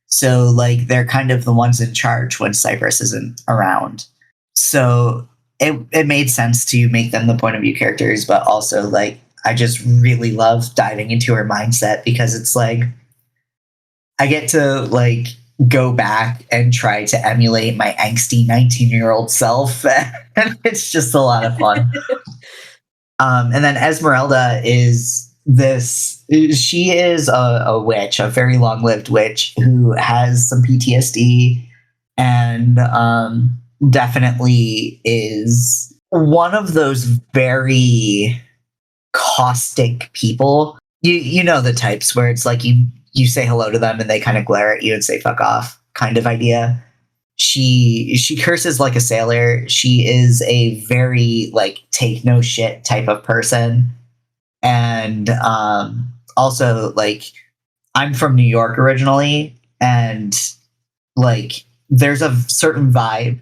So like they're kind of the ones in charge when Cypress isn't around. So it made sense to make them the point of view characters, but also like I just really love diving into her mindset because it's like I get to like go back and try to emulate my angsty 19-year-old self. And it's just a lot of fun. And then Esmeralda is she is a witch, a very long-lived witch who has some PTSD and definitely is one of those very caustic people. You know the types where it's like you say hello to them and they kind of glare at you and say fuck off kind of idea. She curses like a sailor. She is a very like take no shit type of person. And also like I'm from New York originally, and like there's a certain vibe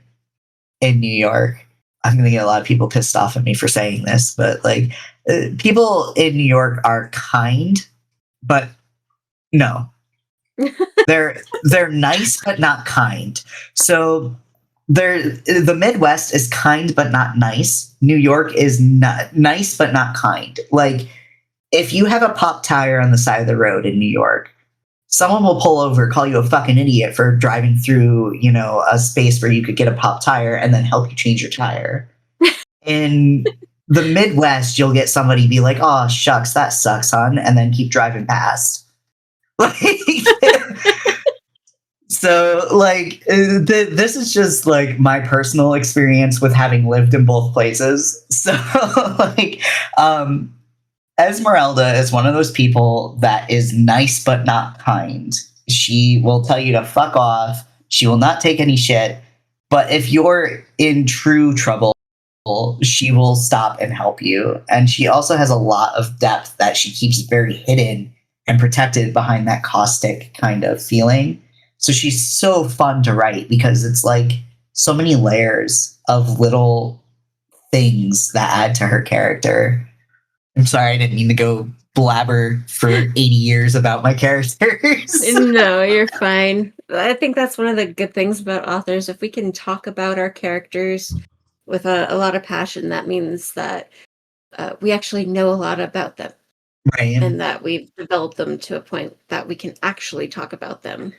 in New York. I'm going to get a lot of people pissed off at me for saying this, but like people in New York are kind, but no. They're nice but not kind. So the Midwest is kind but not nice. New York is not nice but not kind. Like if you have a pop tire on the side of the road in New York, someone will pull over, call you a fucking idiot for driving through, a space where you could get a pop tire and then help you change your tire. In the Midwest, you'll get somebody be like, "Oh shucks, that sucks, hon," and then keep driving past. Like, so like this is just like my personal experience with having lived in both places. So like Esmeralda is one of those people that is nice but not kind. She will tell you to fuck off. She will not take any shit. But if you're in true trouble, she will stop and help you. And she also has a lot of depth that she keeps very hidden and protected behind that caustic kind of feeling. So she's so fun to write because it's like so many layers of little things that add to her character. I'm sorry, I didn't mean to go blabber for 80 years about my characters. No, you're fine. I think that's one of the good things about authors. If we can talk about our characters with a lot of passion, that means that we actually know a lot about them. Right. And that we've developed them to a point that we can actually talk about them.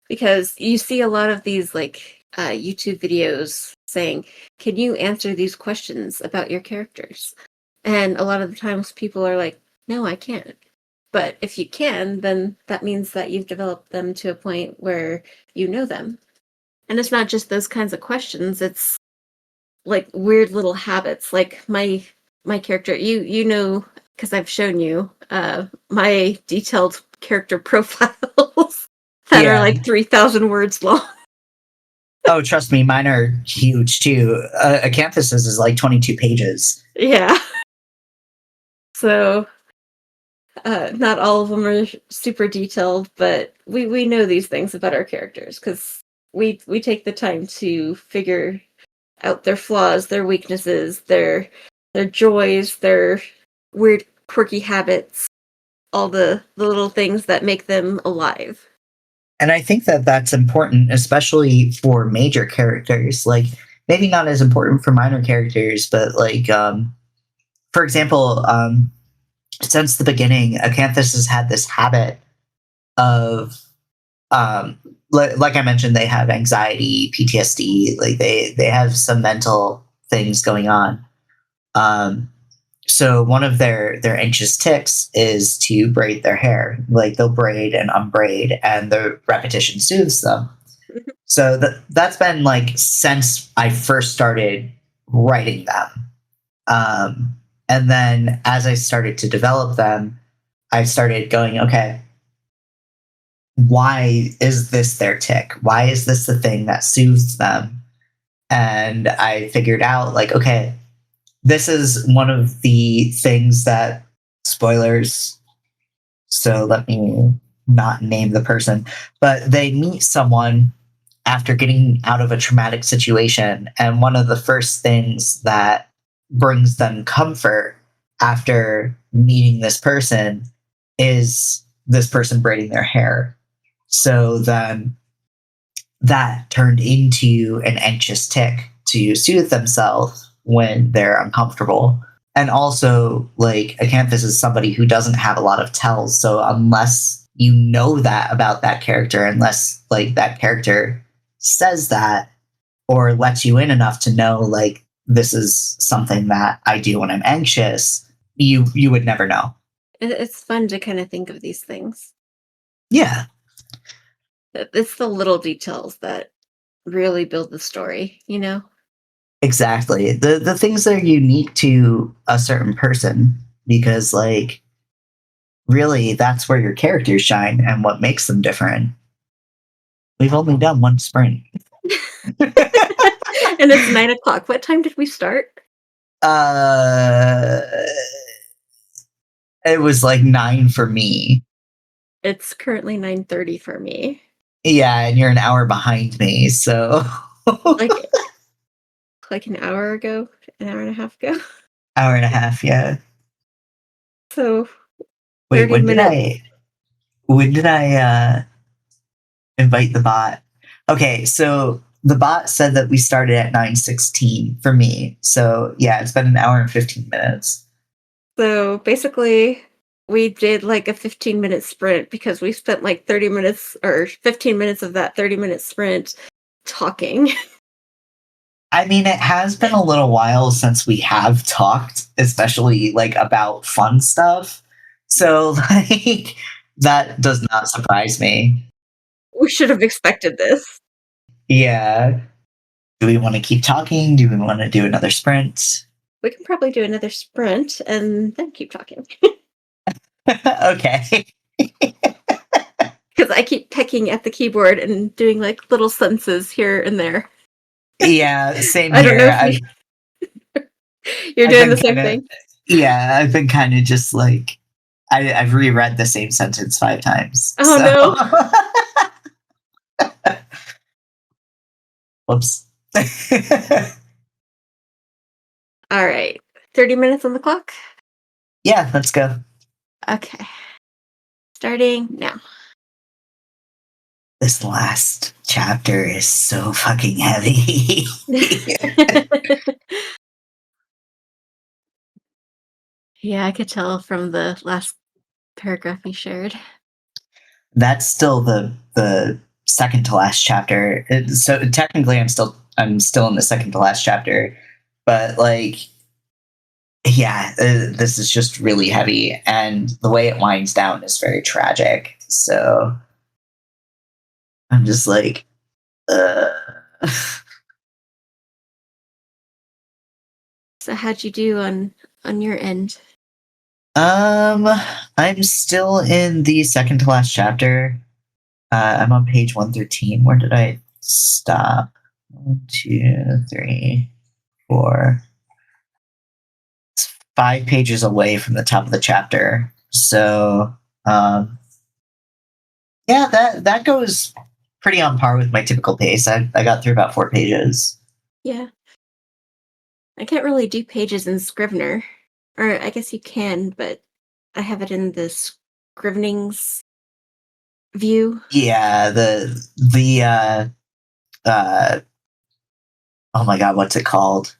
Because you see a lot of these like YouTube videos saying, "Can you answer these questions about your characters?" And a lot of the times people are like, "No, I can't." But if you can, then that means that you've developed them to a point where you know them. And it's not just those kinds of questions, it's like weird little habits. Like my character, you know, because I've shown you my detailed character profiles that are like 3,000 words long. Oh, trust me, mine are huge too. Acanthus's is like 22 pages. Yeah. So not all of them are super detailed, but we know these things about our characters because we take the time to figure out their flaws, their weaknesses, their joys, their weird quirky habits, all the little things that make them alive. And I think that that's important, especially for major characters. Like maybe not as important for minor characters, but like for example, since the beginning, Acanthus has had this habit of, like I mentioned, they have anxiety, PTSD, like they have some mental things going on. So one of their anxious tics is to braid their hair. Like they'll braid and unbraid, and the repetition soothes them. So that's been like since I first started writing them. And then as I started to develop them, I started going, okay, why is this their tic? Why is this the thing that soothes them? And I figured out, like, okay, this is one of the things that, spoilers, so let me not name the person, but they meet someone after getting out of a traumatic situation. And one of the first things that brings them comfort after meeting this person is this person braiding their hair. So then that turned into an anxious tic to soothe themselves when they're uncomfortable. And also, like, Acanthus is somebody who doesn't have a lot of tells. So unless you know that about that character, unless like that character says that or lets you in enough to know, like, this is something that I do when I'm anxious, you would never know. It's fun to kind of think of these things. Yeah. It's the little details that really build the story, you know? Exactly. The things that are unique to a certain person, because like really that's where your characters shine and what makes them different. We've only done one sprint. And it's 9 o'clock. What time did we start? uh it was like 9 for me. It's currently 9:30 for me. Yeah, and you're an hour behind me, so Like like an hour ago, an hour and a half ago. hour and a half, yeah. So Wait, 30 minutes. when did I invite the bot? Okay, so the bot said that we started at 9:16 for me. So yeah, it's been an hour and 15 minutes. So basically, we did like a 15-minute sprint because we spent like 30 minutes or 15 minutes of that 30-minute sprint talking. I mean, it has been a little while since we have talked, especially like about fun stuff. So like that does not surprise me. We should have expected this. Yeah. Do we want to keep talking? Do we want to do another sprint? We can probably do another sprint and then keep talking. Okay. Because I keep pecking at the keyboard and doing like little sentences here and there. Yeah, same I don't know here. if you're I've doing been the same kind of thing. yeah, I've been kind of just like I've reread the same sentence 5 times. Oh So no. whoops. All right. 30 minutes on the clock. Yeah, let's go. Okay. Starting now. This last chapter is so fucking heavy. Yeah, I could tell from the last paragraph you shared. That's still the second to last chapter. So technically, I'm still in the second to last chapter, but like, yeah, this is just really heavy, and the way it winds down is very tragic. So I'm just like, uh. So how'd you do on your end? I'm still in the second to last chapter. I'm on page 113. Where did I stop? 1, 2, 3, 4. It's 5 pages away from the top of the chapter. So, yeah, that goes pretty on par with my typical pace. I got through about 4 pages. Yeah. I can't really do pages in Scrivener. Or I guess you can, but I have it in the Scrivenings view. Yeah, the oh my god, what's it called?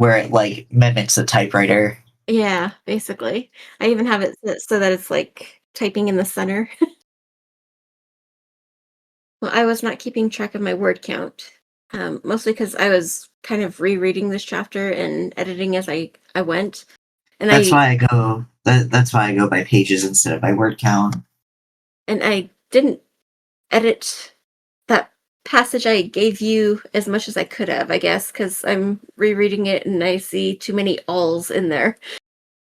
where it like mimics a typewriter. Yeah, basically. I even have it so that it's like typing in the center. Well, I was not keeping track of my word count, mostly because I was kind of rereading this chapter and editing as I went, and That's I why I go. That's why I go by pages instead of by word count. and I didn't edit that passage I gave you as much as I could have, I guess, because I'm rereading it and I see too many alls in there.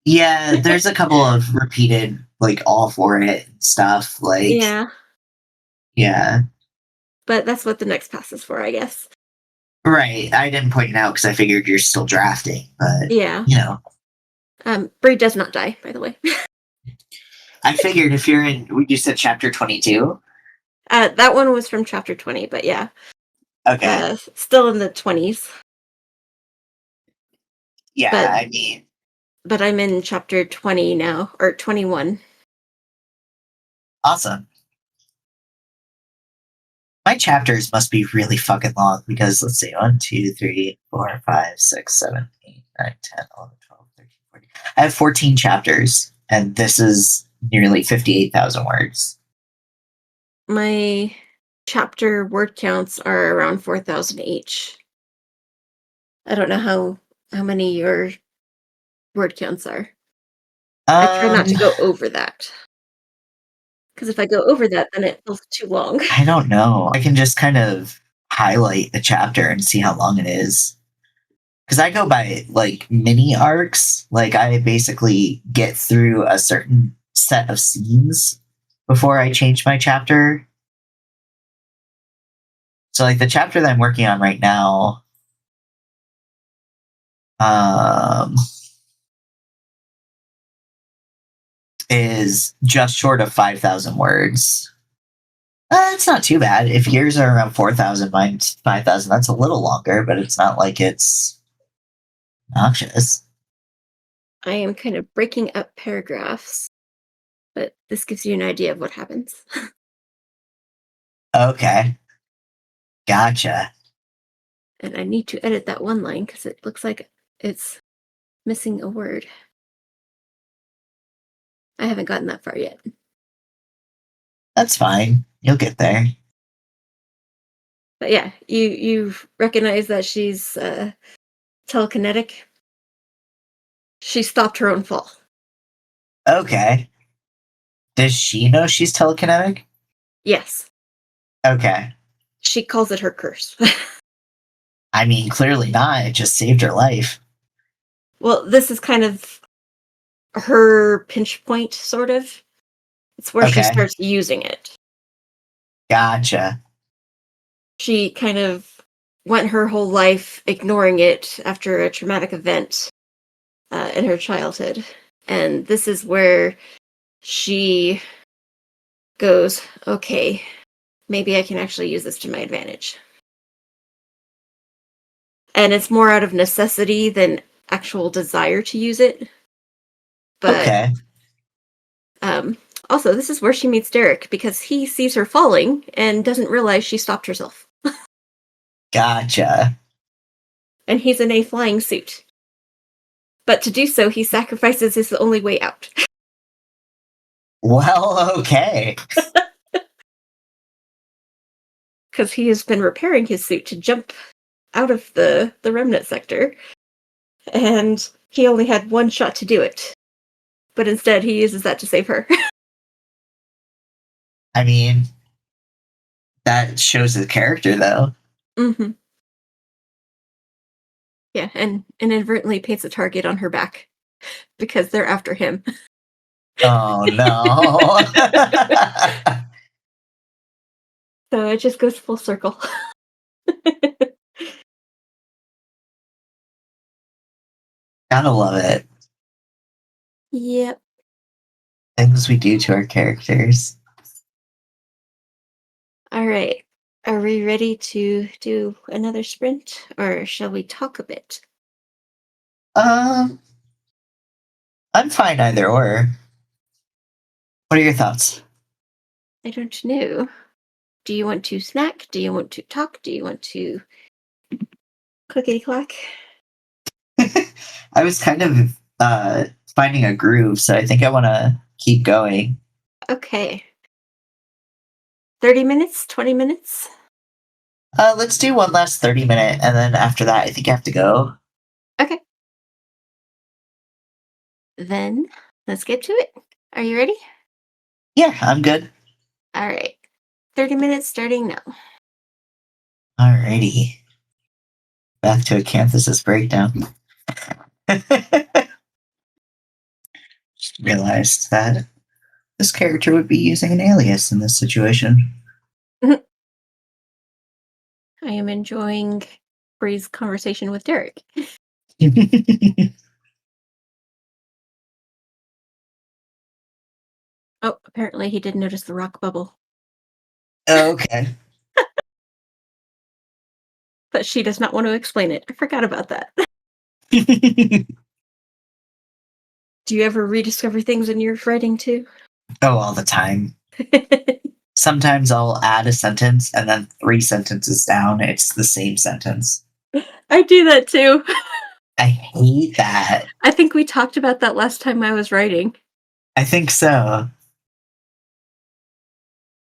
Yeah, there's a couple of repeated like all for it stuff. Like Yeah, yeah, but that's what the next pass is for, I guess. right. I didn't point it out because I figured you're still drafting, but Yeah. you know, Bree does not die, by the way. I figured if you're in, you said chapter 22. That one was from chapter 20, but yeah, Okay, still in the 20s. yeah. But I mean, but I'm in chapter 20 now, or 21. awesome. My chapters must be really fucking long because let's see, 1, 2, 3, 4, 5, 6, 7, 8, 9, 10, 11, 12, 13, 14. I have 14 chapters, and this is nearly 58,000 words. My chapter word counts are around 4,000 each. I don't know how many your word counts are. I try not Um, to go over that, because if I go over that, then it feels too long. I don't know. I can just kind of highlight the chapter and see how long it is. Because I go by like mini arcs. Like I basically get through a certain set of scenes before I change my chapter. So like the chapter that I'm working on right now, um, is just short of 5,000 words. It's not too bad. If yours are around 4,000, mine's 5,000. That's a little longer, but it's not like it's noxious. I am kind of breaking up paragraphs, but this gives you an idea of what happens. Okay, gotcha. And I need to edit that one line because it looks like it's missing a word. I haven't gotten that far yet. That's fine. You'll get there. But yeah, you recognize that she's telekinetic. She stopped her own fall. Okay. Does she know she's telekinetic? Yes, Okay. she calls it her curse. I mean, clearly not. It just saved her life. Well, this is kind of her pinch point, sort of. It's where she Okay. starts using it. Gotcha. She kind of went her whole life ignoring it after a traumatic event in her childhood. And this is where she goes, okay, maybe I can actually use this to my advantage. And it's more out of necessity than actual desire to use it. But Okay. um, also, this is where she meets Derek because he sees her falling and doesn't realize she stopped herself. Gotcha. And he's in a flying suit. But to do so, he sacrifices his only way out. Well, okay. Because he has been repairing his suit to jump out of the remnant sector. And he only had one shot to do it. But instead, he uses that to save her. I mean, that shows the character, though. hmm Yeah, and inadvertently paints a target on her back because they're after him. Oh, no. So it just goes full circle. Gotta love it. Yep. Things we do to our characters. All right. Are we ready to do another sprint or shall we talk a bit? Um, I'm fine either or. What are your thoughts? I don't know. Do you want to snack? Do you want to talk? Do you want to clickety clack? I was kind of finding a groove, so I think I want to keep going. Okay. 30 minutes? 20 minutes? Let's do one last 30-minute, and then after that, I think I have to go. Okay. Then let's get to it. Are you ready? Yeah, I'm good. All right. 30 minutes starting now. Alrighty. Back to Acanthus's breakdown. Just realized that this character would be using an alias in this situation. I am enjoying Bree's conversation with Derek. Oh, apparently he did notice the rock bubble. Okay. But she does not want to explain it. I forgot about that. Do you ever rediscover things in your writing too? Oh, all the time. Sometimes I'll add a sentence and then 3 sentences down, it's the same sentence. I do that too. I hate that. I think we talked about that last time I was writing. I think so.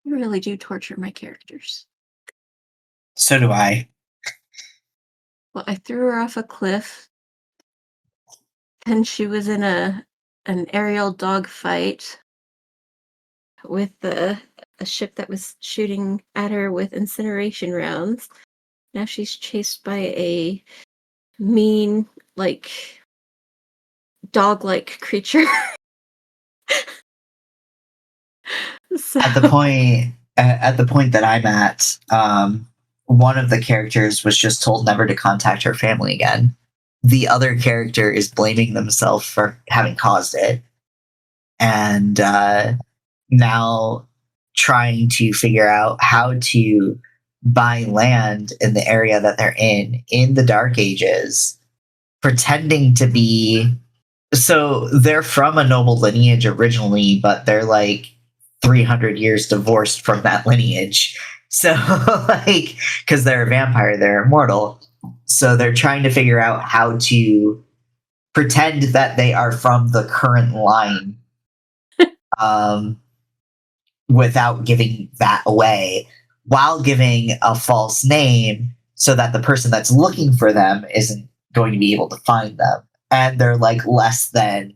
You really do torture my characters. So do I. Well, I threw her off a cliff. Then she was in an aerial dogfight with a ship that was shooting at her with incineration rounds. Now she's chased by a mean, like, dog-like creature. So, At the point that I'm at, one of the characters was just told never to contact her family again. The other character is blaming themselves for having caused it, and now trying to figure out how to buy land in the area that they're in the Dark Ages, pretending to be. So they're from a noble lineage originally, but they're like 300 years divorced from that lineage. So, like, because they're a vampire, they're immortal. So they're trying to figure out how to pretend that they are from the current line, um, without giving that away, while giving a false name so that the person that's looking for them isn't going to be able to find them. And they're like less than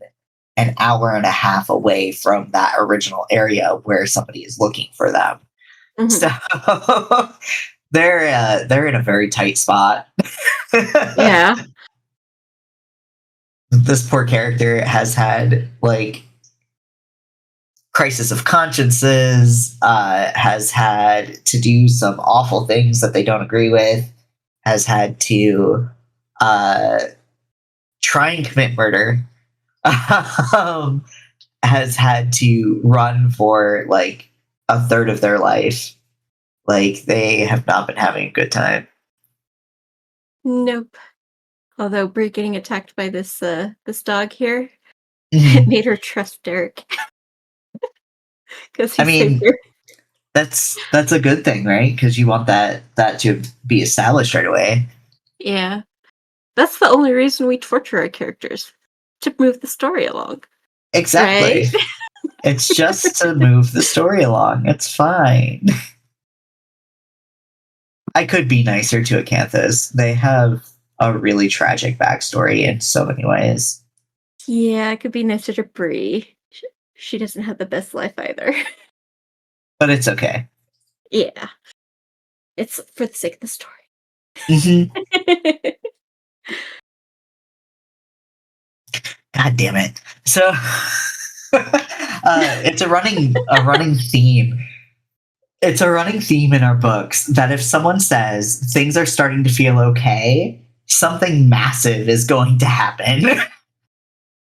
an hour and a half away from that original area where somebody is looking for them. So they're in a very tight spot. yeah. This poor character has had like crisis of consciences, has had to do some awful things that they don't agree with, has had to try and commit murder, has had to run for like a third of their life. Like they have not been having a good time. Nope. Although Brie getting attacked by this dog here, it made her trust Derek. Because I mean, that's a good thing, right? Because you want that to be established right away. Yeah. That's the only reason we torture our characters. To move the story along. Exactly. Right? It's just to move the story along. It's fine. I could be nicer to Acanthus. They have a really tragic backstory in so many ways. Yeah, it could be nicer to Brie. She doesn't have the best life either. But it's okay. Yeah. It's for the sake of the story. Mm-hmm. God damn it. So it's a running theme. It's a running theme in our books that if someone says things are starting to feel okay, something massive is going to happen.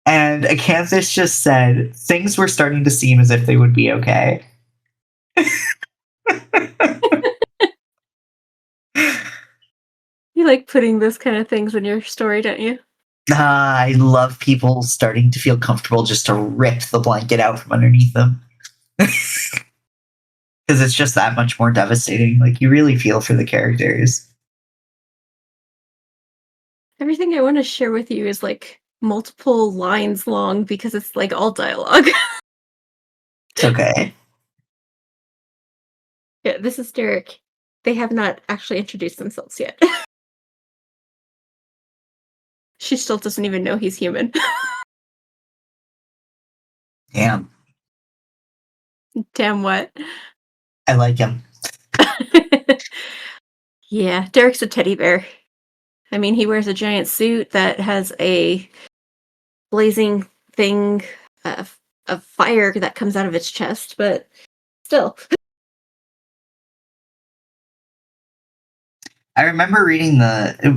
And Acanthus just said things were starting to seem as if they would be okay. You like putting those kind of things in your story, don't you? I love people starting to feel comfortable just to rip the blanket out from underneath them. Because it's just that much more devastating. Like, you really feel for the characters. Everything I want to share with you is like multiple lines long because it's like all dialogue. It's okay. Yeah, this is Derek. They have not actually introduced themselves yet. She still doesn't even know he's human. Damn. Damn what? I like him. Yeah, Derek's a teddy bear. I mean, he wears a giant suit that has a blazing thing of fire that comes out of its chest, but still. I remember reading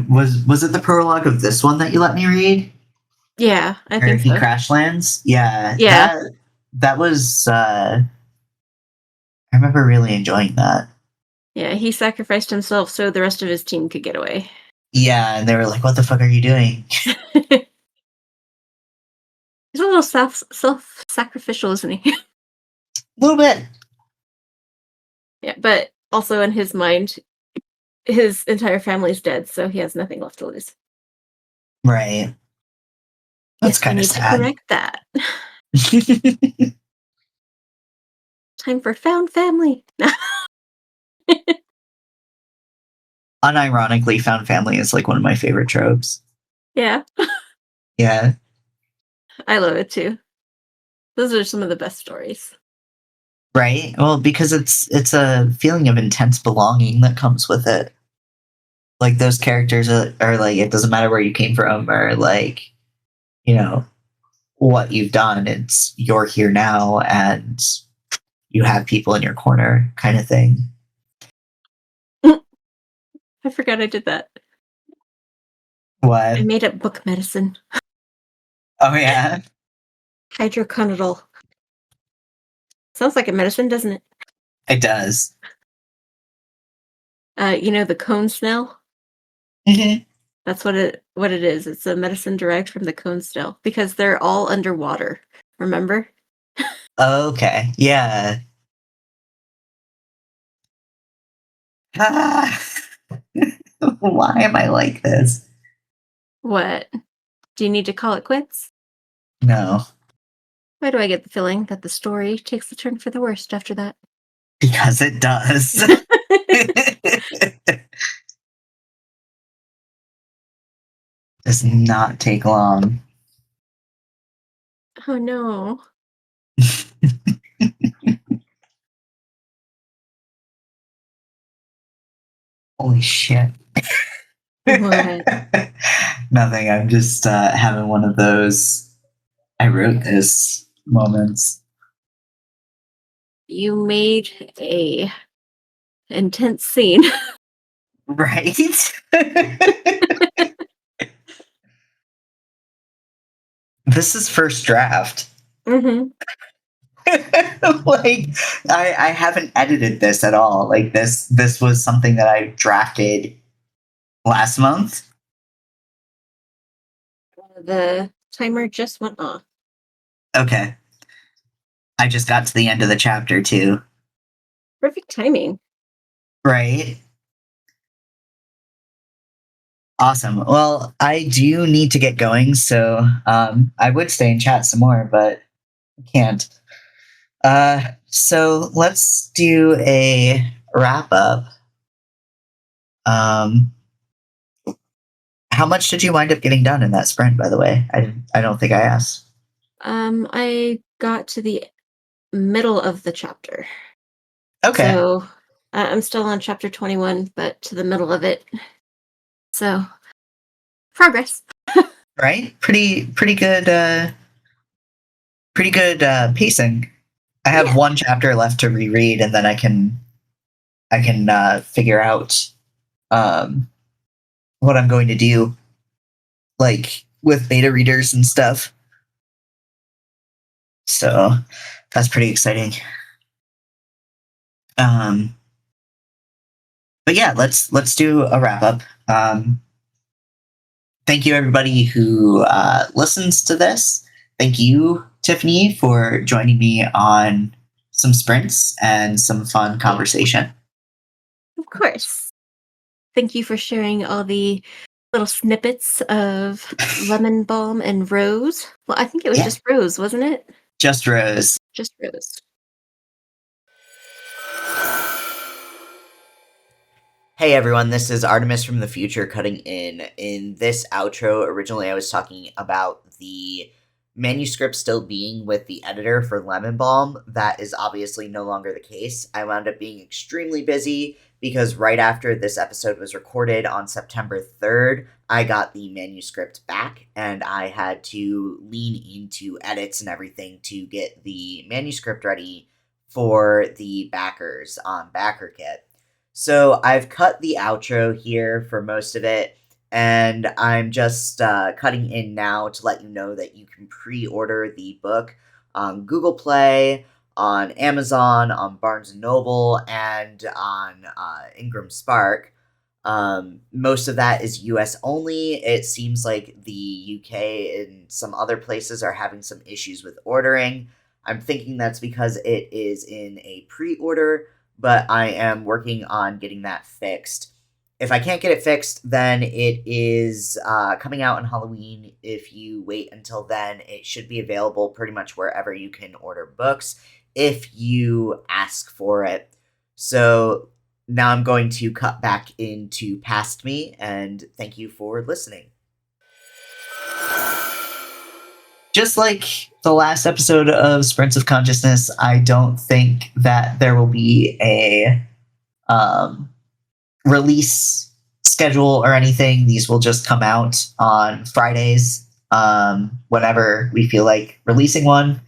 was it the prologue of this one that you let me read? Yeah, I Where think he so. crash lands? Yeah. Yeah. That was I remember really enjoying that. Yeah, he sacrificed himself so the rest of his team could get away. Yeah, and they were like, "What the fuck are you doing?" He's a little self-sacrificial, isn't he? A little bit. Yeah, but also in his mind, his entire family's dead, so he has nothing left to lose. Right. That's Yes, we kind of need to sad. correct that. Time for found family. Unironically, found family is like one of my favorite tropes. Yeah, Yeah. I love it too. Those are some of the best stories. Right. Well, because it's a feeling of intense belonging that comes with it. Like those characters are like, it doesn't matter where you came from or like, you know, what you've done. It's you're here now and you have people in your corner kind of thing. I forgot I did that. What? I made up book medicine. Oh yeah. Hydroconazole. Sounds like a medicine, doesn't it? It does. You know the cone snail? Mhm. That's what it is. It's a medicine derived from the cone snail because they're all underwater. Remember? Okay. Yeah. Ah. Why am I like this? What? Do you need to call it quits? No, Why do I get the feeling that the story takes a turn for the worst after that? because it does. Does not take long. Oh no. Holy shit. What? Nothing. I'm just having one of those I wrote this moments. You made a intense scene. Right? This is first draft. Mm-hmm. Like I haven't edited this at all. Like this was something that I drafted last month. The timer just went off. Okay. I just got to the end of the chapter too. Perfect timing. Right. Awesome. Well, I do need to get going, so I would stay and chat some more, but I can't. So let's do a wrap up. Um, how much did you wind up getting done in that sprint? By the way, I don't think I asked. I got to the middle of the chapter. Okay. So I'm still on chapter 21, but to the middle of it. So progress. Right. Pretty good. Pretty good pacing. I have Yeah. one chapter left to reread, and then I can figure out um, what I'm going to do, like with beta readers and stuff. So that's pretty exciting. Um, but yeah, let's do a wrap up. Thank you everybody who listens to this. Thank you, Tiffanie, for joining me on some sprints and some fun conversation. Of course. Thank you for sharing all the little snippets of lemon balm and rose. Well, I think it was Yeah. just rose, wasn't it? Just Rose. Just rose. Hey everyone, this is Artemis from the future cutting in. In this outro, originally I was talking about the manuscript still being with the editor for Lemon Balm. That is obviously no longer the case. I wound up being extremely busy because right after this episode was recorded on September 3rd, I got the manuscript back and I had to lean into edits and everything to get the manuscript ready for the backers on BackerKit. So I've cut the outro here for most of it, and I'm just cutting in now to let you know that you can pre-order the book on Google Play, on Amazon, on Barnes & Noble, and on Ingram Spark. Most of that is US only. It seems like the UK and some other places are having some issues with ordering. I'm thinking that's because it is in a pre-order, but I am working on getting that fixed. If I can't get it fixed, then it is coming out on Halloween. If you wait until then, it should be available pretty much wherever you can order books if you ask for it. So now I'm going to cut back into Past Me, and thank you for listening. Just like the last episode of Sprints of Consciousness, I don't think that there will be a release schedule or anything. These will just come out on Fridays whenever we feel like releasing one.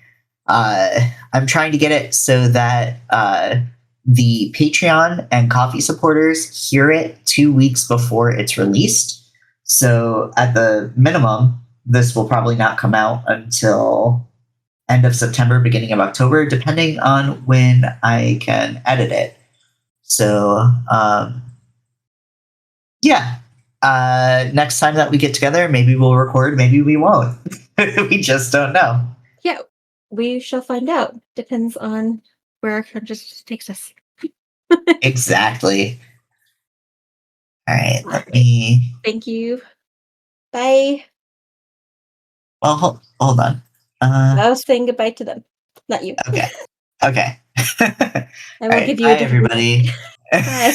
I'm trying to get it so that the Patreon and Coffee supporters hear it 2 weeks before it's released. So at the minimum, this will probably not come out until end of September, beginning of October, depending on when I can edit it. So, yeah. Next time that we get together, maybe we'll record, maybe we won't. We just don't know. Yeah, we shall find out. Depends on where our consciousness takes us. Exactly. All right, let me... Thank you. Bye. Well, hold on. I was saying goodbye to them, not you. Okay. Okay. I will give you bye, a different everybody. Bye.